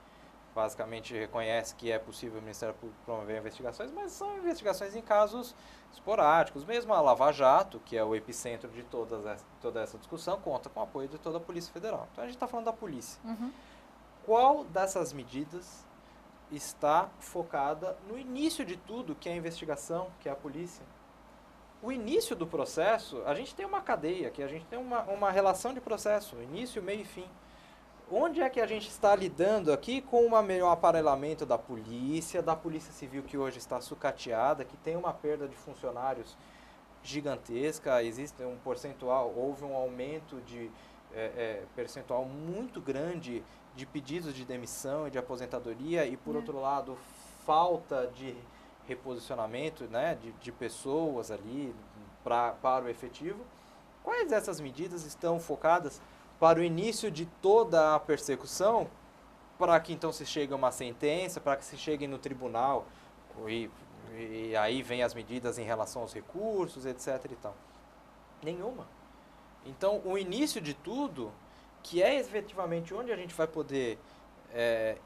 basicamente reconhece que é possível o Ministério Público promover investigações, mas são investigações em casos esporádicos. Mesmo a Lava Jato, que é o epicentro de toda essa discussão, conta com o apoio de toda a Polícia Federal. Então a gente está falando da polícia. Uhum. Qual dessas medidas está focada no início de tudo, que é a investigação, que é a polícia? O início do processo, a gente tem uma cadeia, que a gente tem uma relação de processo, início, meio e fim. Onde é que a gente está lidando aqui com um melhor aparelhamento da polícia civil que hoje está sucateada, que tem uma perda de funcionários gigantesca, existe um percentual, houve um aumento de percentual muito grande de pedidos de demissão e de aposentadoria e, por outro lado, falta de reposicionamento, né, de pessoas ali para o efetivo. Quais dessas medidas estão focadas para o início de toda a persecução, para que então se chegue a uma sentença, para que se chegue no tribunal, e aí vem as medidas em relação aos recursos, etc. e tal? Nenhuma. Então, o início de tudo, que é efetivamente onde a gente vai poder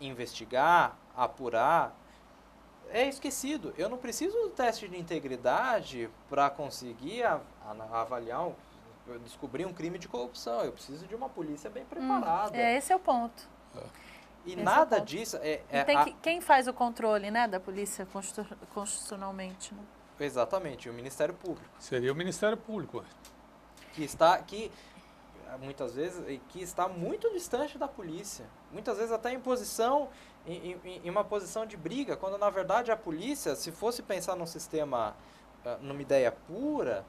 investigar, apurar, é esquecido. Eu não preciso do teste de integridade para conseguir descobrir um crime de corrupção. Eu preciso de uma polícia bem preparada. Esse é o ponto. E Esse nada é o ponto. disso... Quem faz o controle, né, da polícia constitucionalmente? Né? Exatamente, o Ministério Público. Seria o Ministério Público. Muitas vezes, que está muito distante da polícia. Muitas vezes até em uma posição de briga, quando na verdade a polícia, se fosse pensar num sistema, numa ideia pura,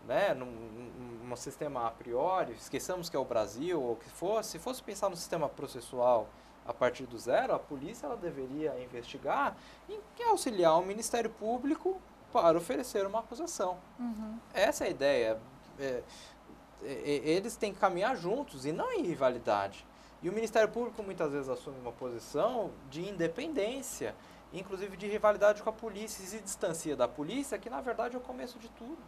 né, num sistema a priori, esqueçamos que é o Brasil, ou que fosse, se fosse pensar no sistema processual a partir do zero, a polícia ela deveria investigar e auxiliar o Ministério Público para oferecer uma acusação. Uhum. Essa é a ideia. Eles têm que caminhar juntos e não em rivalidade. E o Ministério Público muitas vezes assume uma posição de independência, inclusive de rivalidade com a polícia, e se distancia da polícia, que na verdade é o começo de tudo.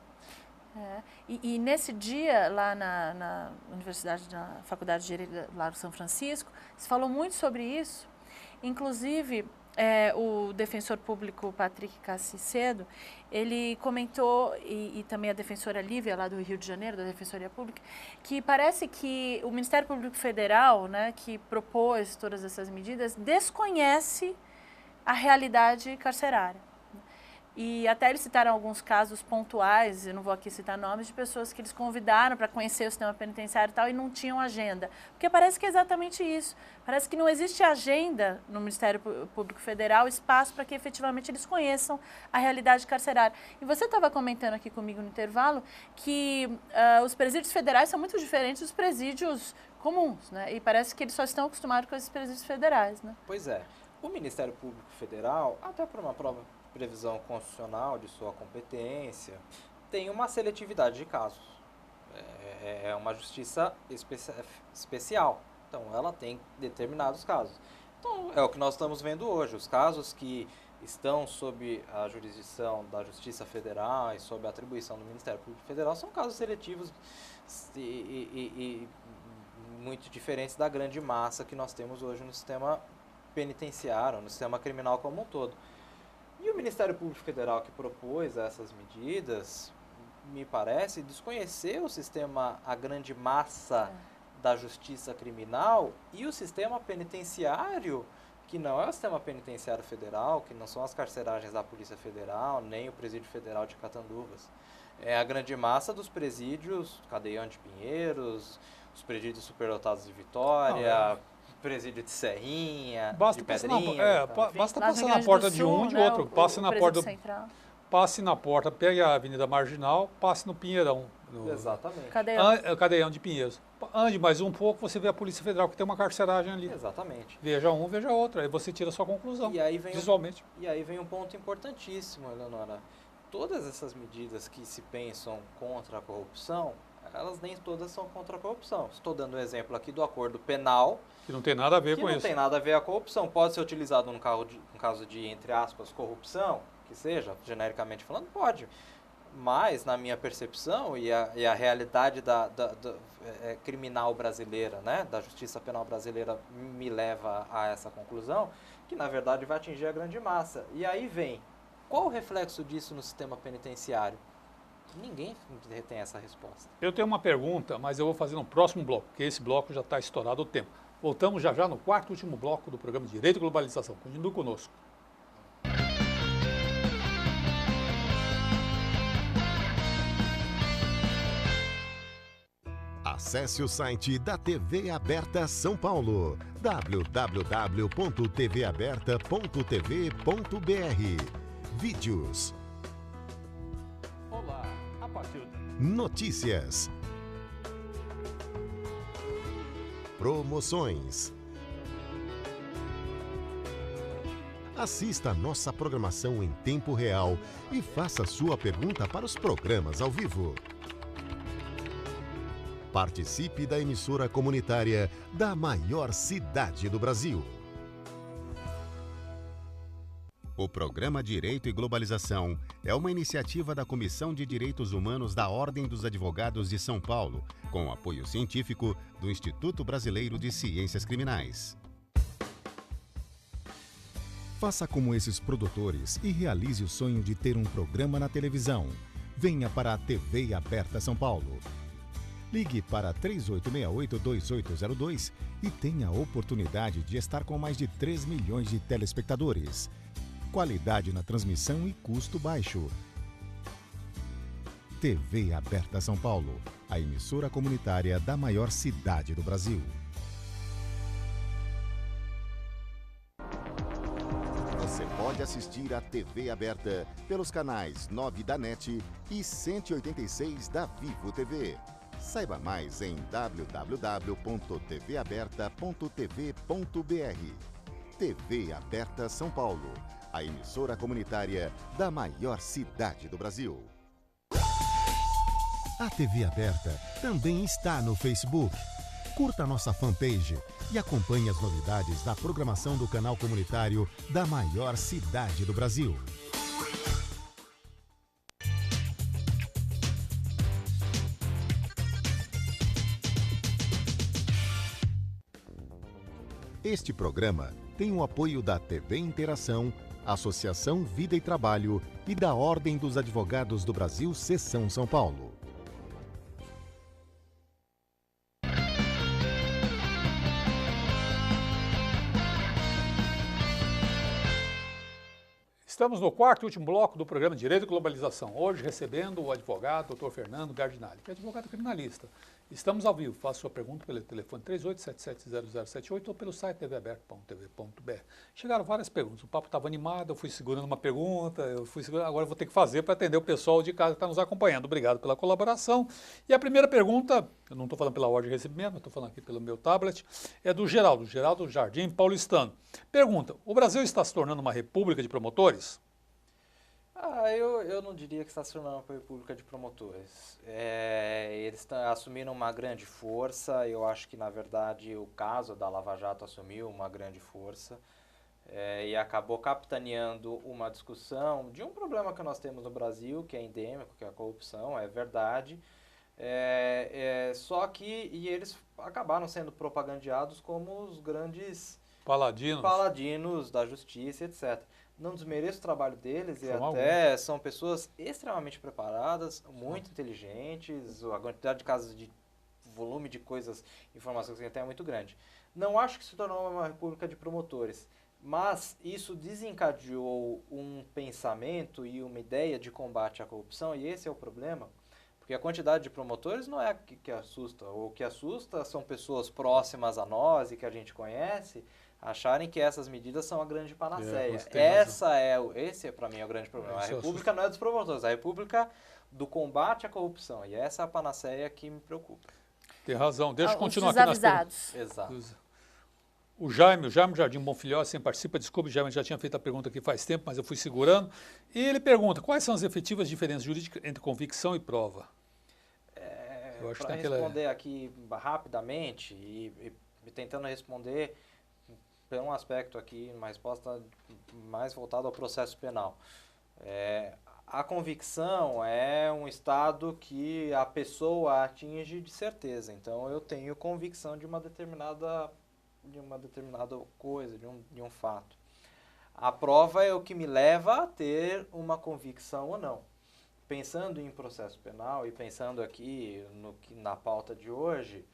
E nesse dia, lá na Universidade, na Faculdade de Direito lá do São Francisco, se falou muito sobre isso. Inclusive, o defensor público Patrick Cassicedo, ele comentou, e também a defensora Lívia, lá do Rio de Janeiro, da Defensoria Pública, que parece que o Ministério Público Federal, né, que propôs todas essas medidas, desconhece a realidade carcerária. E até eles citaram alguns casos pontuais, eu não vou aqui citar nomes, de pessoas que eles convidaram para conhecer o sistema penitenciário e tal, e não tinham agenda. Porque parece que é exatamente isso. Parece que não existe agenda no Ministério Público Federal, espaço para que efetivamente eles conheçam a realidade carcerária. E você estava comentando aqui comigo no intervalo que os presídios federais são muito diferentes dos presídios comuns, né? E parece que eles só estão acostumados com esses presídios federais, né? Pois é. O Ministério Público Federal, até por uma previsão constitucional de sua competência, tem uma seletividade de casos. É uma justiça especial. Então, ela tem determinados casos. Então, é o que nós estamos vendo hoje. Os casos que estão sob a jurisdição da Justiça Federal e sob a atribuição do Ministério Público Federal são casos seletivos e muito diferentes da grande massa que nós temos hoje no sistema penitenciário, no sistema criminal como um todo. E o Ministério Público Federal que propôs essas medidas, me parece, desconhecer o sistema, a grande massa da justiça criminal e o sistema penitenciário, que não é o sistema penitenciário federal, que não são as carceragens da Polícia Federal, nem o Presídio Federal de Catanduvas. É a grande massa dos presídios, Cadeião de Pinheiros, os presídios superlotados de Vitória, presídio de Serrinha, basta de Pedrinha. Basta passar na porta de um, de outro. Passe na porta central. Passe na porta, pegue a Avenida Marginal, passe no Pinheirão. Exatamente. Cadeião de Pinheiros. Ande mais um pouco, você vê a Polícia Federal que tem uma carceragem ali. Exatamente. Veja um, veja outro. Aí você tira a sua conclusão, e aí vem visualmente. E aí vem um ponto importantíssimo, Eleonora. Todas essas medidas que se pensam contra a corrupção, elas nem todas são contra a corrupção. Estou dando um exemplo aqui do acordo penal. Que não tem nada a ver com isso. Que não tem nada a ver com a corrupção. Pode ser utilizado num caso de, entre aspas, corrupção, que seja, genericamente falando, pode. Mas, na minha percepção, e a realidade criminal brasileira, né, da justiça penal brasileira, me leva a essa conclusão, que, na verdade, vai atingir a grande massa. E aí vem, qual o reflexo disso no sistema penitenciário? Ninguém tem essa resposta. Eu tenho uma pergunta, mas eu vou fazer no próximo bloco, porque esse bloco já está estourado o tempo. Voltamos já no quarto e último bloco do programa Direito e Globalização. Continue conosco. Acesse o site da TV Aberta São Paulo, www.tvaberta.tv.br. Vídeos. Olá, a partir de... Notícias. Promoções. Assista a nossa programação em tempo real e faça sua pergunta para os programas ao vivo. Participe da emissora comunitária da maior cidade do Brasil. O programa Direito e Globalização é uma iniciativa da Comissão de Direitos Humanos da Ordem dos Advogados de São Paulo, com apoio científico do Instituto Brasileiro de Ciências Criminais. Faça como esses produtores e realize o sonho de ter um programa na televisão. Venha para a TV Aberta São Paulo. Ligue para 3868-2802 e tenha a oportunidade de estar com mais de 3 milhões de telespectadores. Qualidade na transmissão e custo baixo. TV Aberta São Paulo, a emissora comunitária da maior cidade do Brasil. Você pode assistir a TV Aberta pelos canais 9 da NET e 186 da Vivo TV. Saiba mais em www.tvaberta.tv.br. TV Aberta São Paulo, a emissora comunitária da maior cidade do Brasil. A TV Aberta também está no Facebook. Curta nossa fanpage e acompanhe as novidades da programação do canal comunitário da maior cidade do Brasil. Este programa tem o apoio da TV Interação, Associação Vida e Trabalho e da Ordem dos Advogados do Brasil, Seção São Paulo. Estamos no quarto e último bloco do programa Direito e Globalização. Hoje recebendo o advogado Dr. Fernando Gardinali, que é advogado criminalista. Estamos ao vivo. Faça sua pergunta pelo telefone 38770078 ou pelo site tvaberta.tv.br. Chegaram várias perguntas. O papo estava animado, eu fui segurando uma pergunta, agora eu vou ter que fazer para atender o pessoal de casa que está nos acompanhando. Obrigado pela colaboração. E a primeira pergunta, eu não estou falando pela ordem de recebimento, estou falando aqui pelo meu tablet, é do Geraldo Jardim Paulistano. Pergunta: o Brasil está se tornando uma república de promotores? Eu não diria que está se tornando uma república de promotores. Eles assumiram uma grande força. Eu acho que, na verdade, o caso da Lava Jato assumiu uma grande força e acabou capitaneando uma discussão de um problema que nós temos no Brasil, que é endêmico, que é a corrupção, é verdade. Só que eles acabaram sendo propagandeados como os grandes paladinos da justiça, etc. Não desmereço o trabalho deles e até são pessoas extremamente preparadas, muito inteligentes, a quantidade de casos de volume de coisas, informações que tem até é muito grande. Não acho que se tornou uma república de promotores, mas isso desencadeou um pensamento e uma ideia de combate à corrupção, e esse é o problema, porque a quantidade de promotores não é que assusta. O que assusta são pessoas próximas a nós e que a gente conhece, acharem que essas medidas são a grande panaceia. Esse para mim é o grande problema. A república não é dos promotores, a república do combate à corrupção. E essa é a panaceia que me preocupa. Tem razão. Deixa eu continuar aqui nas perguntas. Exato. O Jaime Jardim Bonfilhós, sempre participa. Desculpe, Jaime, já tinha feito a pergunta aqui faz tempo, mas eu fui segurando. E ele pergunta: quais são as efetivas diferenças jurídicas entre convicção e prova? Para responder aqui rapidamente e tentando responder por um aspecto aqui, uma resposta mais voltada ao processo penal. A convicção é um estado que a pessoa atinge de certeza. Então, eu tenho convicção de uma determinada coisa, de um fato. A prova é o que me leva a ter uma convicção ou não. Pensando em processo penal e pensando aqui na pauta de hoje,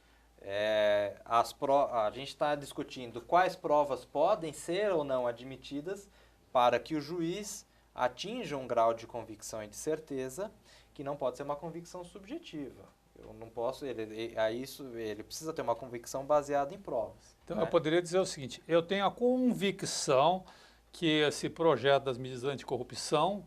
a gente está discutindo quais provas podem ser ou não admitidas para que o juiz atinja um grau de convicção e de certeza que não pode ser uma convicção subjetiva. Eu não posso, ele precisa ter uma convicção baseada em provas. Então, eu poderia dizer o seguinte: eu tenho a convicção que esse projeto das medidas anticorrupção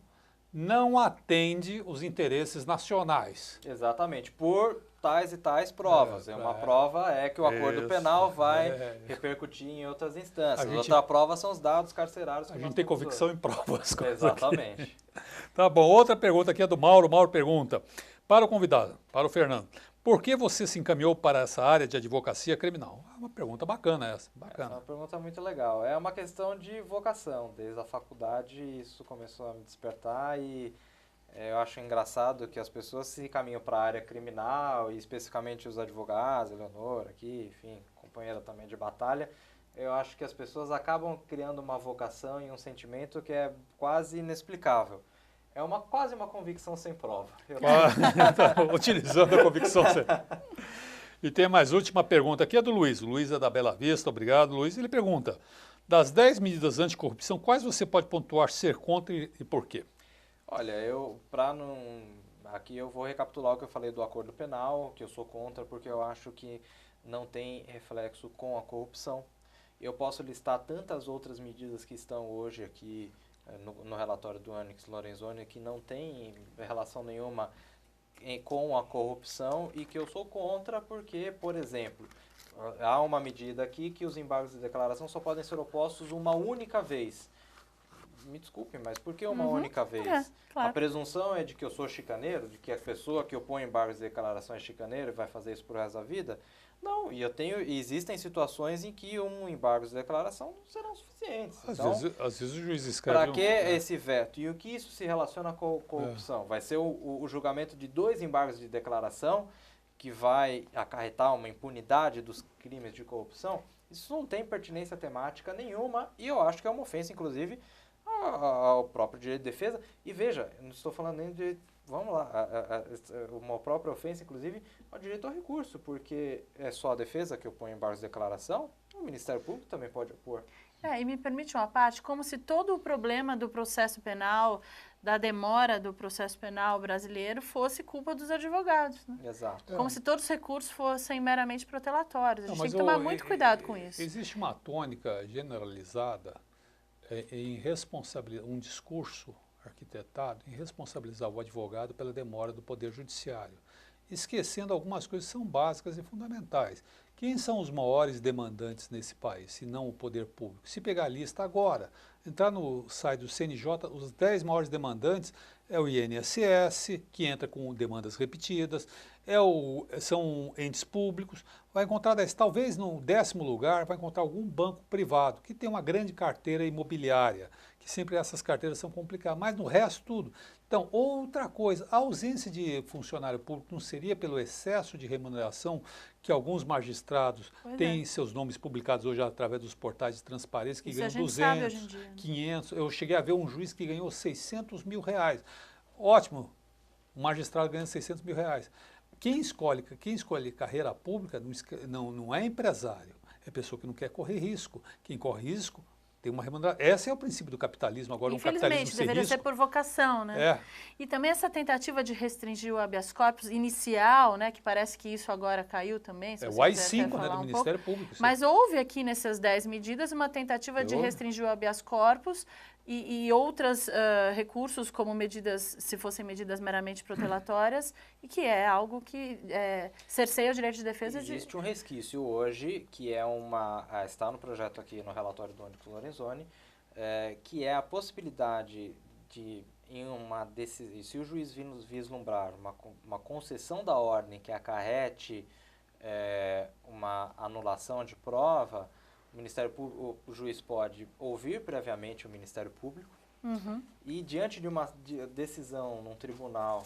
não atende os interesses nacionais. Exatamente, por tais e tais provas. Uma prova é que o acordo penal vai repercutir em outras instâncias. Outra prova são os dados carcerários. A gente tem convicção em provas. Exatamente. Tá bom, outra pergunta aqui é do Mauro. Mauro pergunta para o convidado, para o Fernando: por que você se encaminhou para essa área de advocacia criminal? Uma pergunta bacana essa. Essa é uma pergunta muito legal. É uma questão de vocação. Desde a faculdade isso começou a me despertar e eu acho engraçado que as pessoas se encaminham para a área criminal, e especificamente os advogados, Eleonora aqui, enfim, companheira também de batalha. Eu acho que as pessoas acabam criando uma vocação e um sentimento que é quase inexplicável. É quase uma convicção sem prova. Utilizando a convicção sem... E tem mais última pergunta aqui, é do Luiz. O Luiz é da Bela Vista, obrigado, Luiz. Ele pergunta, das 10 medidas anticorrupção, quais você pode pontuar ser contra e por quê? Olha, aqui eu vou recapitular o que eu falei do acordo penal, que eu sou contra porque eu acho que não tem reflexo com a corrupção. Eu posso listar tantas outras medidas que estão hoje aqui no relatório do Onyx Lorenzoni que não tem relação nenhuma com a corrupção e que eu sou contra porque, por exemplo, há uma medida aqui que os embargos de declaração só podem ser opostos uma única vez. Me desculpe, mas por que uma única vez? Claro. A presunção é de que eu sou chicaneiro, de que a pessoa que opõe embargos de declaração é chicaneiro e vai fazer isso pro resto da vida? Não, existem situações em que um embargo de declaração não serão suficientes. Às vezes o juiz escreve... Para que esse veto? E o que isso se relaciona com corrupção? Vai ser o julgamento de 2 embargos de declaração que vai acarretar uma impunidade dos crimes de corrupção? Isso não tem pertinência temática nenhuma e eu acho que é uma ofensa, inclusive, ao próprio direito de defesa. E veja, eu não estou falando nem de... Vamos lá, uma própria ofensa, inclusive, ao direito ao recurso, porque é só a defesa que opõe embargos de declaração, o Ministério Público também pode opor. E me permite uma parte, como se todo o problema do processo penal, da demora do processo penal brasileiro, fosse culpa dos advogados. Né? Exato. Como se todos os recursos fossem meramente protelatórios. A gente tem que tomar muito cuidado com isso. Existe uma tônica generalizada em responsabilizar, um discurso arquitetado em responsabilizar o advogado pela demora do Poder Judiciário, esquecendo algumas coisas que são básicas e fundamentais. Quem são os maiores demandantes nesse país, se não o poder público? Se pegar a lista agora, entrar no site do CNJ, os 10 maiores demandantes é o INSS, que entra com demandas repetidas, são entes públicos, vai encontrar, talvez no 10º lugar, vai encontrar algum banco privado, que tem uma grande carteira imobiliária, que sempre essas carteiras são complicadas, mas no resto tudo. Então, outra coisa, a ausência de funcionário público não seria pelo excesso de remuneração que alguns magistrados têm seus nomes publicados hoje através dos portais de transparência, que ganham 200, 500, eu cheguei a ver um juiz que ganhou 600 mil reais. Ótimo, um magistrado ganhando 600 mil reais. Quem escolhe carreira pública não é empresário, é pessoa que não quer correr risco. Quem corre risco tem uma remuneração. Esse é o princípio do capitalismo. Agora, infelizmente, deveria ser por vocação, né? E também essa tentativa de restringir o habeas corpus inicial, né? Que parece que isso agora caiu também. O AI-5, né, do Ministério Público. Mas houve aqui nessas 10 medidas uma tentativa de restringir o habeas corpus e outros recursos como medidas, se fossem medidas meramente protelatórias, e que é algo que cerceia o direito de defesa. Existe um resquício hoje, que é está no projeto aqui no relatório do Onyx Lorenzoni, que é a possibilidade de, se o juiz vislumbrar uma concessão da ordem que acarrete uma anulação de prova, o juiz pode ouvir previamente o Ministério Público e, diante de uma decisão num tribunal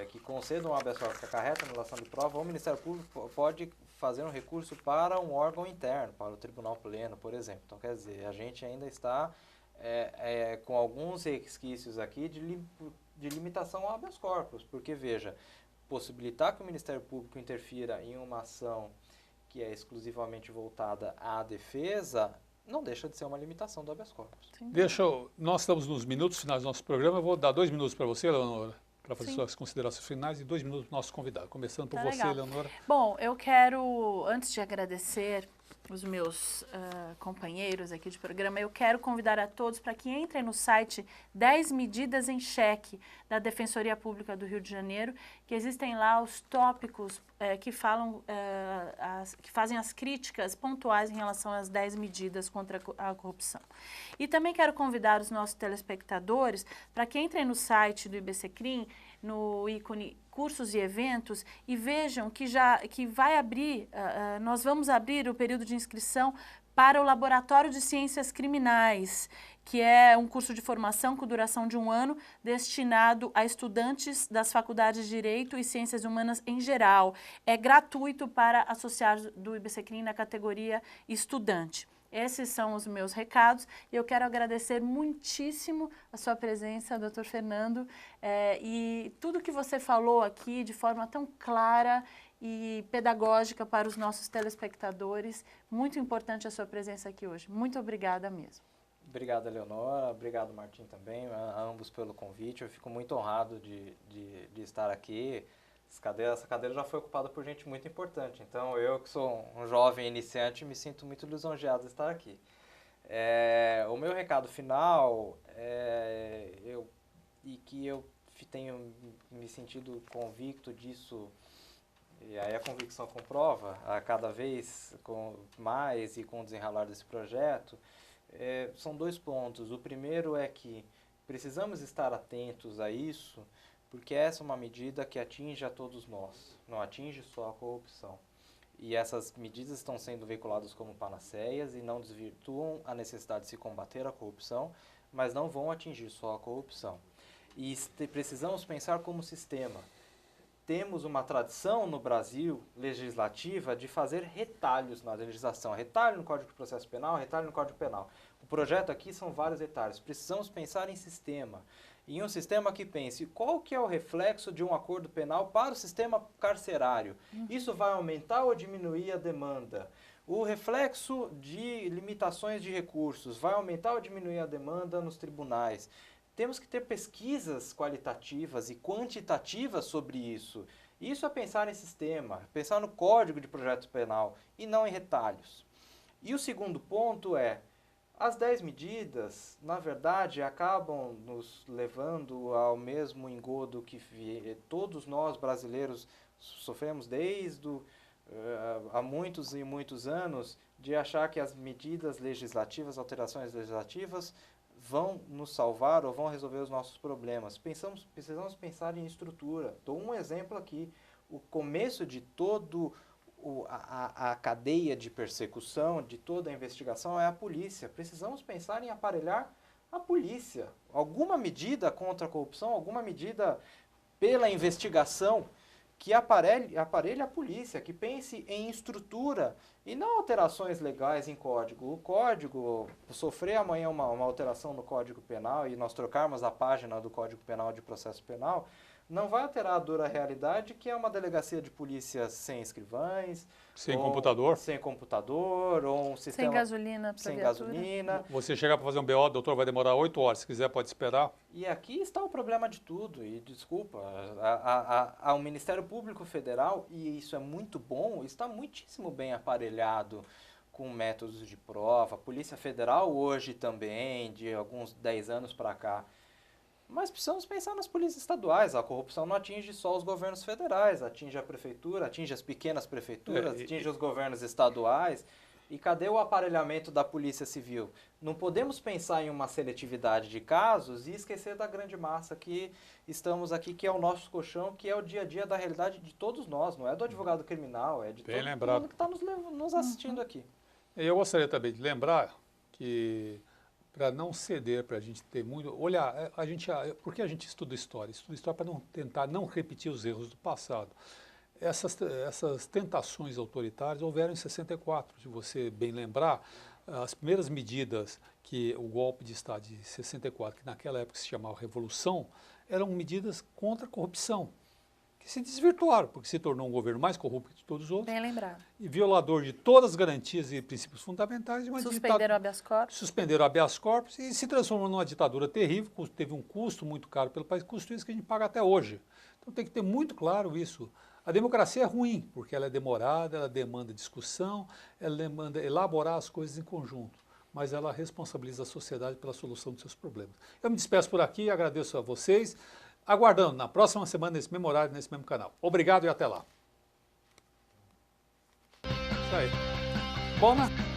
que conceda um habeas corpus que acarreta a anulação de prova, o Ministério Público pode fazer um recurso para um órgão interno, para o Tribunal Pleno, por exemplo. Então, quer dizer, a gente ainda está com alguns resquícios aqui de limitação ao habeas corpus, porque, veja, possibilitar que o Ministério Público interfira em uma ação que é exclusivamente voltada à defesa, não deixa de ser uma limitação do habeas corpus. Nós estamos nos minutos finais do nosso programa, eu vou dar 2 minutos para você, Leonora, para fazer suas considerações finais, e 2 minutos para o nosso convidado. Começando por você, legal. Leonora. Bom, eu quero, antes de agradecer os meus companheiros aqui de programa, eu quero convidar a todos para que entrem no site 10 Medidas em Cheque da Defensoria Pública do Rio de Janeiro, que existem lá os tópicos que fazem as críticas pontuais em relação às 10 medidas contra a corrupção. E também quero convidar os nossos telespectadores para que entrem no site do IBCCRIM, no ícone cursos e eventos, e vejam que vai abrir, nós vamos abrir o período de inscrição para o Laboratório de Ciências Criminais, que é um curso de formação com duração de 1 ano, destinado a estudantes das faculdades de Direito e Ciências Humanas em geral. É gratuito para associados do IBCCRIM na categoria estudante. Esses são os meus recados e eu quero agradecer muitíssimo a sua presença, Dr. Fernando, e tudo que você falou aqui de forma tão clara e pedagógica para os nossos telespectadores. Muito importante a sua presença aqui hoje. Muito obrigada mesmo. Obrigado, Eleonora. Obrigado, Martim, também, a ambos pelo convite. Eu fico muito honrado de estar aqui. Essa cadeira já foi ocupada por gente muito importante. Então, eu que sou um jovem iniciante, me sinto muito lisonjeado de estar aqui. O meu recado final e que eu tenho me sentido convicto disso, e aí a convicção comprova a cada vez mais e com o desenrolar desse projeto, são 2 pontos. O primeiro é que precisamos estar atentos a isso, porque essa é uma medida que atinge a todos nós, não atinge só a corrupção. E essas medidas estão sendo veiculadas como panaceias e não desvirtuam a necessidade de se combater a corrupção, mas não vão atingir só a corrupção. E precisamos pensar como sistema. Temos uma tradição no Brasil legislativa de fazer retalhos na legislação. Retalho no Código de Processo Penal, retalho no Código Penal. O projeto aqui são vários retalhos. Precisamos pensar em sistema. Em um sistema que pense qual que é o reflexo de um acordo penal para o sistema carcerário. Isso vai aumentar ou diminuir a demanda? O reflexo de limitações de recursos vai aumentar ou diminuir a demanda nos tribunais? Temos que ter pesquisas qualitativas e quantitativas sobre isso. Isso é pensar em sistema, pensar no Código de Projeto Penal e não em retalhos. E o segundo ponto as 10 medidas, na verdade, acabam nos levando ao mesmo engodo que todos nós brasileiros sofremos há muitos e muitos anos, de achar que as medidas legislativas, alterações legislativas, vão nos salvar ou vão resolver os nossos problemas. Precisamos pensar em estrutura. Dou um exemplo aqui. O começo de todo a cadeia de persecução, de toda a investigação é a polícia. Precisamos pensar em aparelhar a polícia. Alguma medida contra a corrupção, alguma medida pela investigação que aparelhe a polícia, que pense em estrutura e não alterações legais em código. O código, sofrer amanhã uma alteração no Código Penal e nós trocarmos a página do Código Penal de Processo Penal, não vai alterar a dura realidade que é uma delegacia de polícia sem escrivães, sem computador, ou um sistema sem gasolina, sem gasolina. Você chegar para fazer um BO, doutor, vai demorar 8 horas, se quiser pode esperar. E aqui está o problema de tudo, e desculpa, o Ministério Público Federal, e isso é muito bom, está muitíssimo bem aparelhado com métodos de prova. A Polícia Federal hoje também, de alguns 10 anos para cá. Mas precisamos pensar nas polícias estaduais. A corrupção não atinge só os governos federais, atinge a prefeitura, atinge as pequenas prefeituras, atinge os governos estaduais. E cadê o aparelhamento da Polícia Civil? Não podemos pensar em uma seletividade de casos e esquecer da grande massa que estamos aqui, que é o nosso colchão, que é o dia a dia da realidade de todos nós. Não é do advogado criminal, é de todo mundo que está nos assistindo aqui. Eu gostaria também de lembrar que, para não ceder, para a gente ter muito... Olhar, por que a gente estuda história? Estuda história para tentar não repetir os erros do passado. Essas tentações autoritárias houveram em 64, se você bem lembrar. As primeiras medidas que o golpe de Estado de 64, que naquela época se chamava Revolução, eram medidas contra a corrupção, que se desvirtuaram, porque se tornou um governo mais corrupto que todos os outros. Bem lembrado. E violador de todas as garantias e princípios fundamentais. Suspenderam o habeas corpus. Suspenderam o habeas corpus e se transformou numa ditadura terrível, teve um custo muito caro pelo país, custo esse que a gente paga até hoje. Então tem que ter muito claro isso. A democracia é ruim, porque ela é demorada, ela demanda discussão, ela demanda elaborar as coisas em conjunto, mas ela responsabiliza a sociedade pela solução dos seus problemas. Eu me despeço por aqui, agradeço a vocês, aguardando na próxima semana, nesse mesmo horário, nesse mesmo canal. Obrigado e até lá. Isso aí. Bom, né?